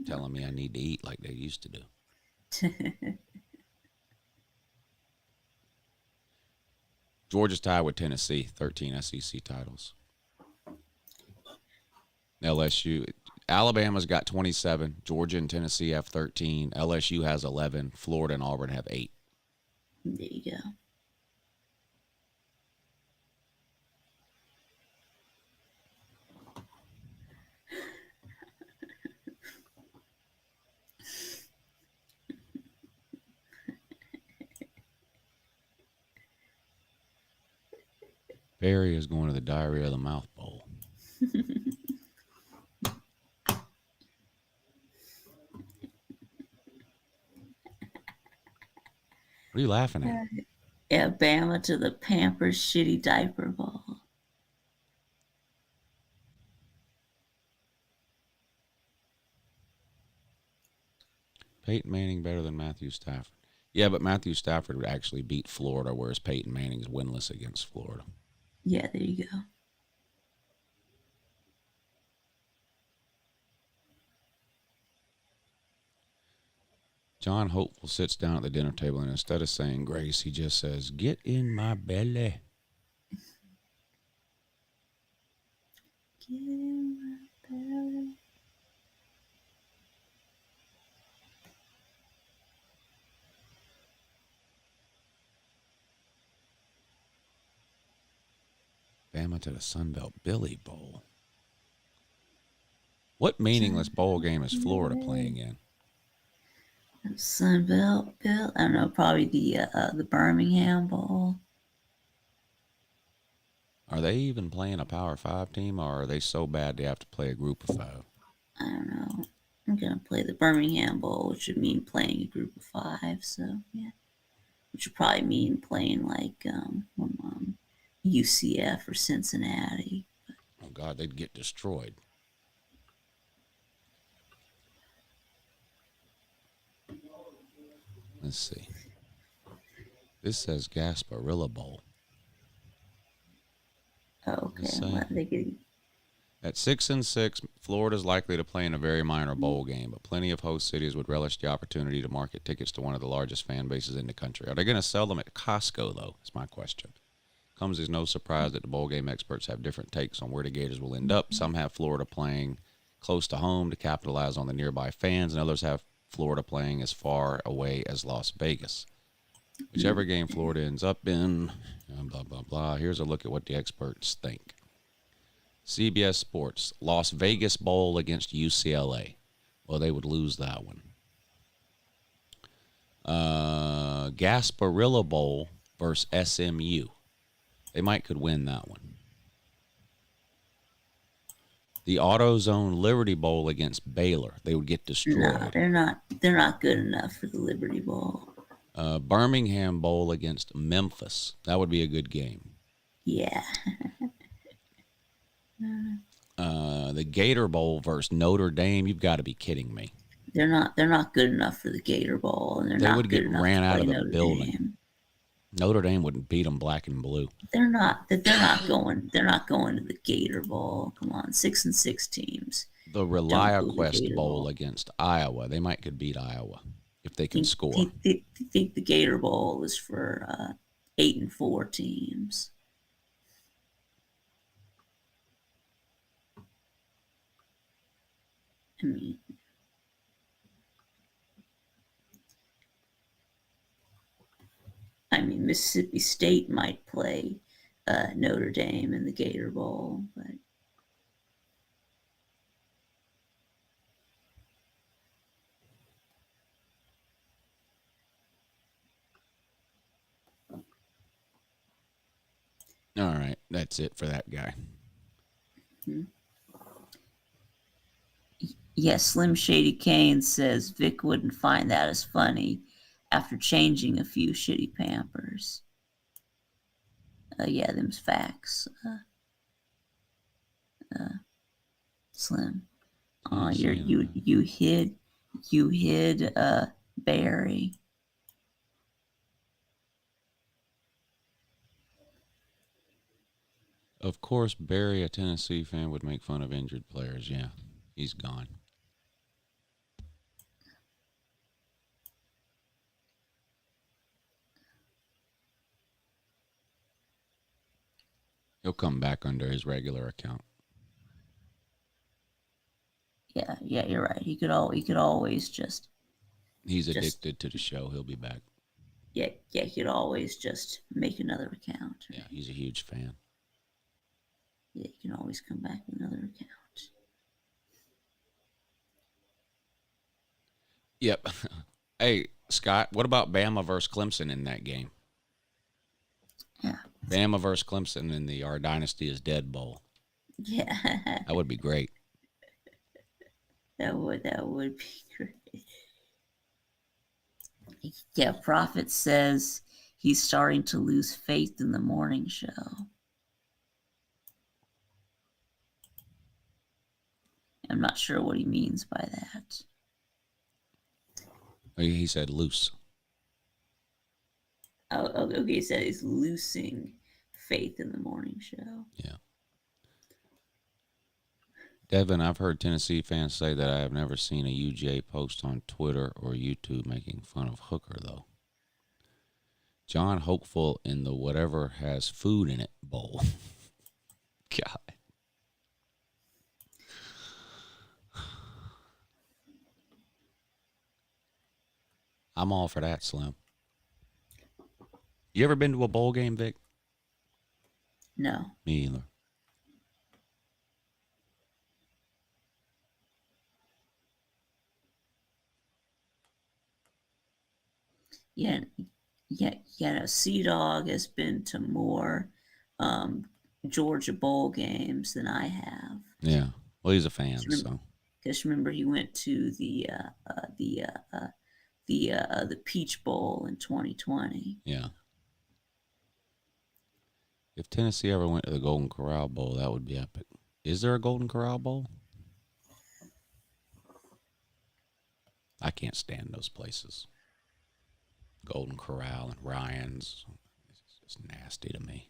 telling me I need to eat like they used to do. Georgia's tied with Tennessee, 13 SEC titles. LSU, Alabama's got 27. Georgia and Tennessee have 13. LSU has 11. Florida and Auburn have 8. There you go. Barry is going to the Diarrhea of the Mouth Bowl. What are you laughing at? Yeah, Bama to the Pampers Shitty Diaper Bowl. Peyton Manning better than Matthew Stafford. Yeah, but Matthew Stafford would actually beat Florida, whereas Peyton Manning's winless against Florida. Yeah, there you go. John Hopeful sits down at the dinner table, and instead of saying grace, he just says, "Get in my belly." Get in my belly. Bama to the Sunbelt Billy Bowl. What meaningless bowl game is Florida playing in? Sunbelt Bill. I don't know, probably the Birmingham Bowl. Are they even playing a Power 5 team, or are they so bad they have to play a group of 5? I don't know. I'm gonna play the Birmingham Bowl, which would mean playing a group of 5. So yeah, which would probably mean playing like UCF or Cincinnati. Oh God, they'd get destroyed. Let's see. This says Gasparilla Bowl. Oh, okay. Let's see. Well, they could, At 6-6, Florida is likely to play in a very minor bowl game, but plenty of host cities would relish the opportunity to market tickets to one of the largest fan bases in the country. Are they going to sell them at Costco, though? Is my question. Comes as no surprise that the bowl game experts have different takes on where the Gators will end up. Some have Florida playing close to home to capitalize on the nearby fans, and others have Florida playing as far away as Las Vegas. Whichever game Florida ends up in, blah, blah, blah. Here's a look at what the experts think. CBS Sports, Las Vegas Bowl against UCLA. Well, they would lose that one. Gasparilla Bowl versus SMU. They could win that one. The AutoZone Liberty Bowl against Baylor. They would get destroyed. no, they're not good enough for the Liberty Bowl. Birmingham Bowl against Memphis. That would be a good game. Yeah. The Gator Bowl versus Notre Dame. You've got to be kidding me. They're not good enough for the Gator Bowl, and They not would good get enough ran to out play of the Notre building. Dame. Notre Dame wouldn't beat them black and blue. They're not going to the Gator Bowl. Come on, 6-6 teams. The ReliaQuest Bowl against Iowa. They could beat Iowa if they can score. I think the Gator Bowl is for 8-4 teams. I mean, Mississippi State might play Notre Dame in the Gator Bowl, but All right, that's it for that guy. yes, Slim Shady Kane says Vic wouldn't find that as funny after changing a few shitty Pampers. Yeah, them's facts. Slim. You hid Barry. Of course, Barry, a Tennessee fan, would make fun of injured players. Yeah, he's gone. He'll come back under his regular account. Yeah, you're right. He could always just. He's addicted to the show. He'll be back. Yeah, he could always just make another account. Right? Yeah, he's a huge fan. Yeah, you can always come back with another account. Yep. Hey, Scott, what about Bama versus Clemson in that game? Yeah. Bama versus Clemson in the Our Dynasty is Dead Bowl. Yeah. That would be great. That would be great. Yeah, Prophet says he's starting to lose faith in the morning show. I'm not sure what he means by that. He said loose. Oh, okay. He said he's losing faith in the morning show. Yeah. Devin, I've heard Tennessee fans say that I have never seen a UJ post on Twitter or YouTube making fun of Hooker, though. John Hopeful in the whatever has food in it bowl. God. I'm all for that, Slim. You ever been to a bowl game, Vic? No. Me either. Yeah. No, Sea-Dog has been to more Georgia bowl games than I have. Yeah. Well, he's a fan, so. Because remember, he went to the Peach Bowl in 2020. Yeah. If Tennessee ever went to the Golden Corral Bowl, that would be epic. Is there a Golden Corral Bowl? I can't stand those places. Golden Corral and Ryan's. It's nasty to me.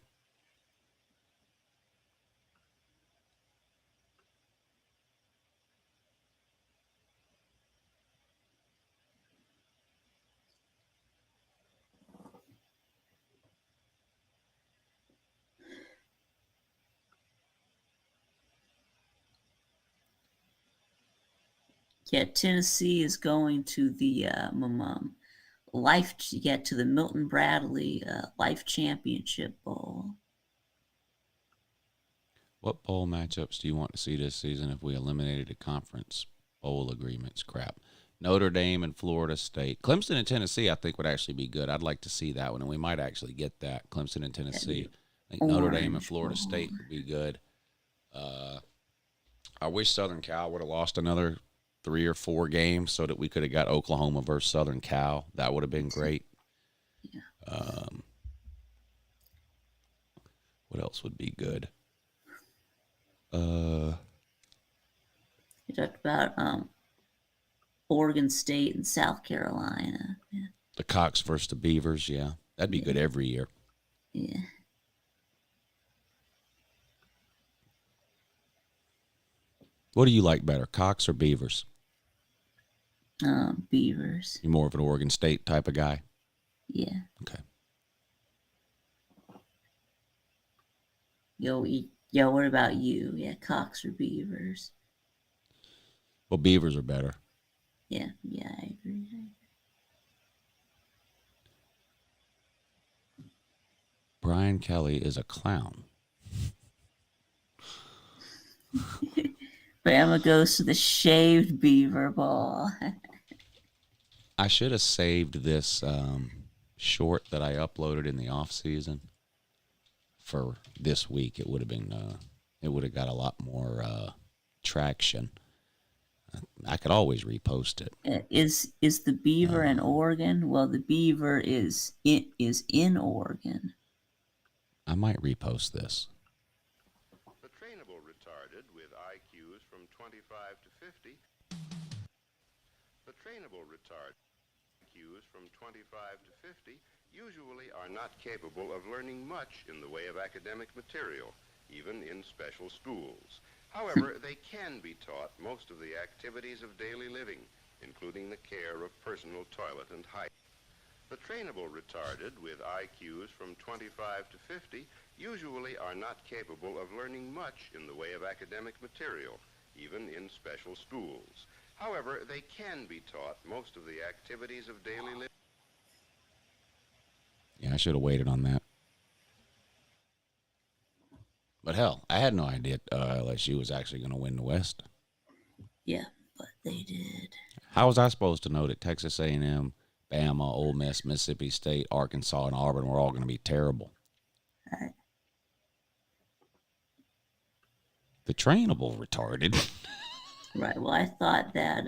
Yeah, Tennessee is going to the to the Milton Bradley Life Championship Bowl. What bowl matchups do you want to see this season if we eliminated the conference bowl agreements crap? Notre Dame and Florida State. Clemson and Tennessee, I think, would actually be good. I'd like to see that one, and we might actually get that. Clemson and Tennessee. I think Notre Dame and Florida State would be good. I wish Southern Cal would have lost another 3 or 4 games so that we could have got Oklahoma versus Southern Cal. That would have been great. Yeah. What else would be good? You talked about Oregon State and South Carolina. Yeah. The Cox versus the Beavers, yeah. That'd be good every year. Yeah. What do you like better, Cox or Beavers? Beavers. You're more of an Oregon State type of guy? Yeah. Okay. Yo, what about you? Yeah, Cox or Beavers? Well, Beavers are better. Yeah, I agree. Brian Kelly is a clown. Bama goes to the shaved beaver ball. I should have saved this short that I uploaded in the off season for this week. It would have been it would have got a lot more traction. I could always repost it. Is the beaver in Oregon? Well, the beaver is in Oregon. I might repost this. The trainable retarded with IQs from 25 to 50. The trainable retarded IQs from 25 to 50 usually are not capable of learning much in the way of academic material, even in special schools. However, they can be taught most of the activities of daily living, including the care of personal toilet and hygiene. The trainable retarded with IQs from 25 to 50 usually are not capable of learning much in the way of academic material, even in special schools. However, they can be taught most of the activities of daily living. Yeah, I should have waited on that. But hell, I had no idea LSU was actually going to win the West. Yeah, but they did. How was I supposed to know that Texas A&M, Bama, Ole Miss, Mississippi State, Arkansas, and Auburn were all going to be terrible? All right. The trainable retarded. Right. Well, I thought that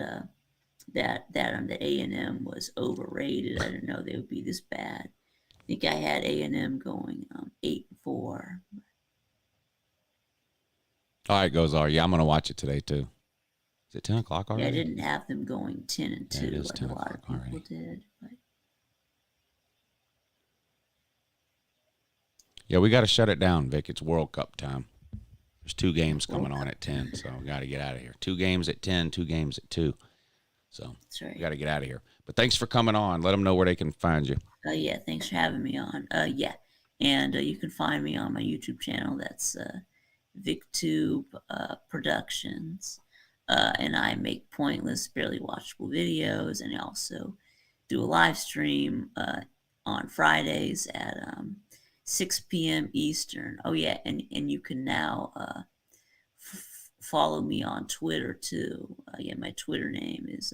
the A&M was overrated. I didn't know they would be this bad. I think I had A&M going 8-4. All right, Gozar. Yeah, I'm going to watch it today, too. Is it 10 o'clock already? Yeah, I didn't have them going 10-2 Yeah, it is like 10 a lot of o'clock people already. did. But Yeah, we got to shut it down, Vic. It's World Cup time. There's 2 games coming on at 10, so we got to get out of here. 2 games at 10, 2 games at 2. So that's right. we got to get out of here. But thanks for coming on. Let them know where they can find you. Yeah, thanks for having me on. Yeah, and you can find me on my YouTube channel. That's VIKTUBE Productions. And I make pointless, barely watchable videos, and I also do a live stream on Fridays at 6 p.m. Eastern. Oh, yeah, and you can now follow me on Twitter, too. Yeah, my Twitter name is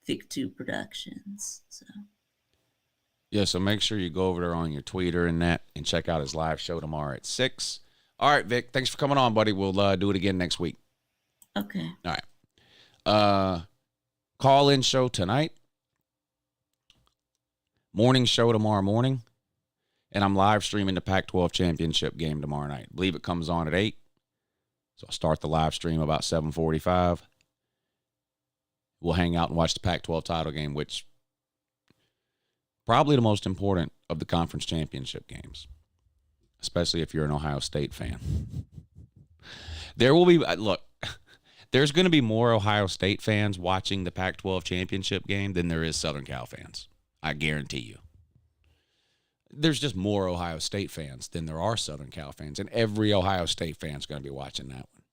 VIKTUBE Productions. So. Yeah, so make sure you go over there on your Twitter and that and check out his live show tomorrow at 6. All right, Vic, thanks for coming on, buddy. We'll do it again next week. Okay. All right. Call-in show tonight. Morning show tomorrow morning. And I'm live streaming the Pac-12 championship game tomorrow night. I believe it comes on at 8. So I'll start the live stream about 7:45. We'll hang out and watch the Pac-12 title game, which probably the most important of the conference championship games, especially if you're an Ohio State fan. There will be, look, there's going to be more Ohio State fans watching the Pac-12 championship game than there is Southern Cal fans. I guarantee you. There's just more Ohio State fans than there are Southern Cal fans, and every Ohio State fan is going to be watching that one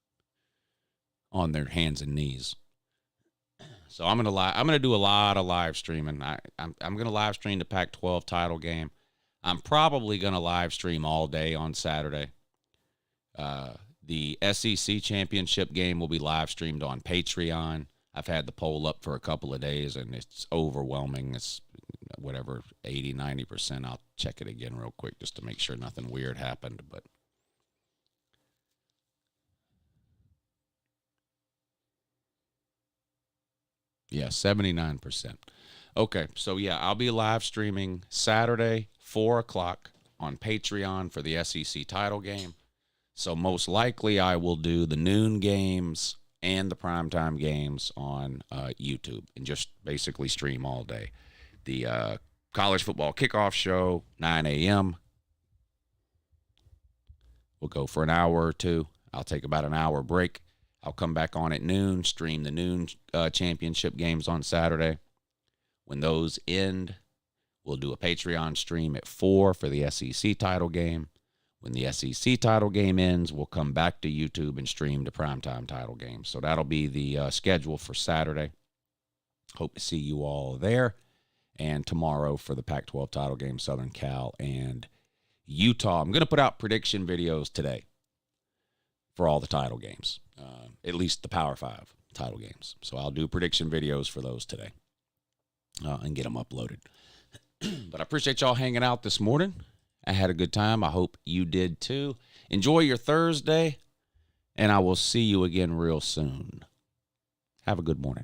on their hands and knees. So I'm gonna do a lot of live streaming. I'm gonna live stream the Pac-12 title game. I'm probably gonna live stream all day on Saturday. The SEC championship game will be live streamed on Patreon. I've had the poll up for a couple of days, and it's overwhelming. It's whatever, 80, 90%. I'll check it again real quick just to make sure nothing weird happened. But yeah, 79%. Okay, so yeah, I'll be live streaming Saturday, 4 o'clock on Patreon for the SEC title game. So most likely I will do the noon games and the primetime games on YouTube and just basically stream all day. The college football kickoff show, 9 a.m. We'll go for an hour or two. I'll take about an hour break. I'll come back on at noon, stream the noon championship games on Saturday. When those end, we'll do a Patreon stream at 4 for the SEC title game. When the SEC title game ends, we'll come back to YouTube and stream the primetime title game. So that'll be the schedule for Saturday. Hope to see you all there. And tomorrow for the Pac-12 title game, Southern Cal and Utah. I'm going to put out prediction videos today for all the title games, at least the Power 5 title games. So I'll do prediction videos for those today and get them uploaded. But I appreciate y'all hanging out this morning. I had a good time. I hope you did too. Enjoy your Thursday, and I will see you again real soon. Have a good morning.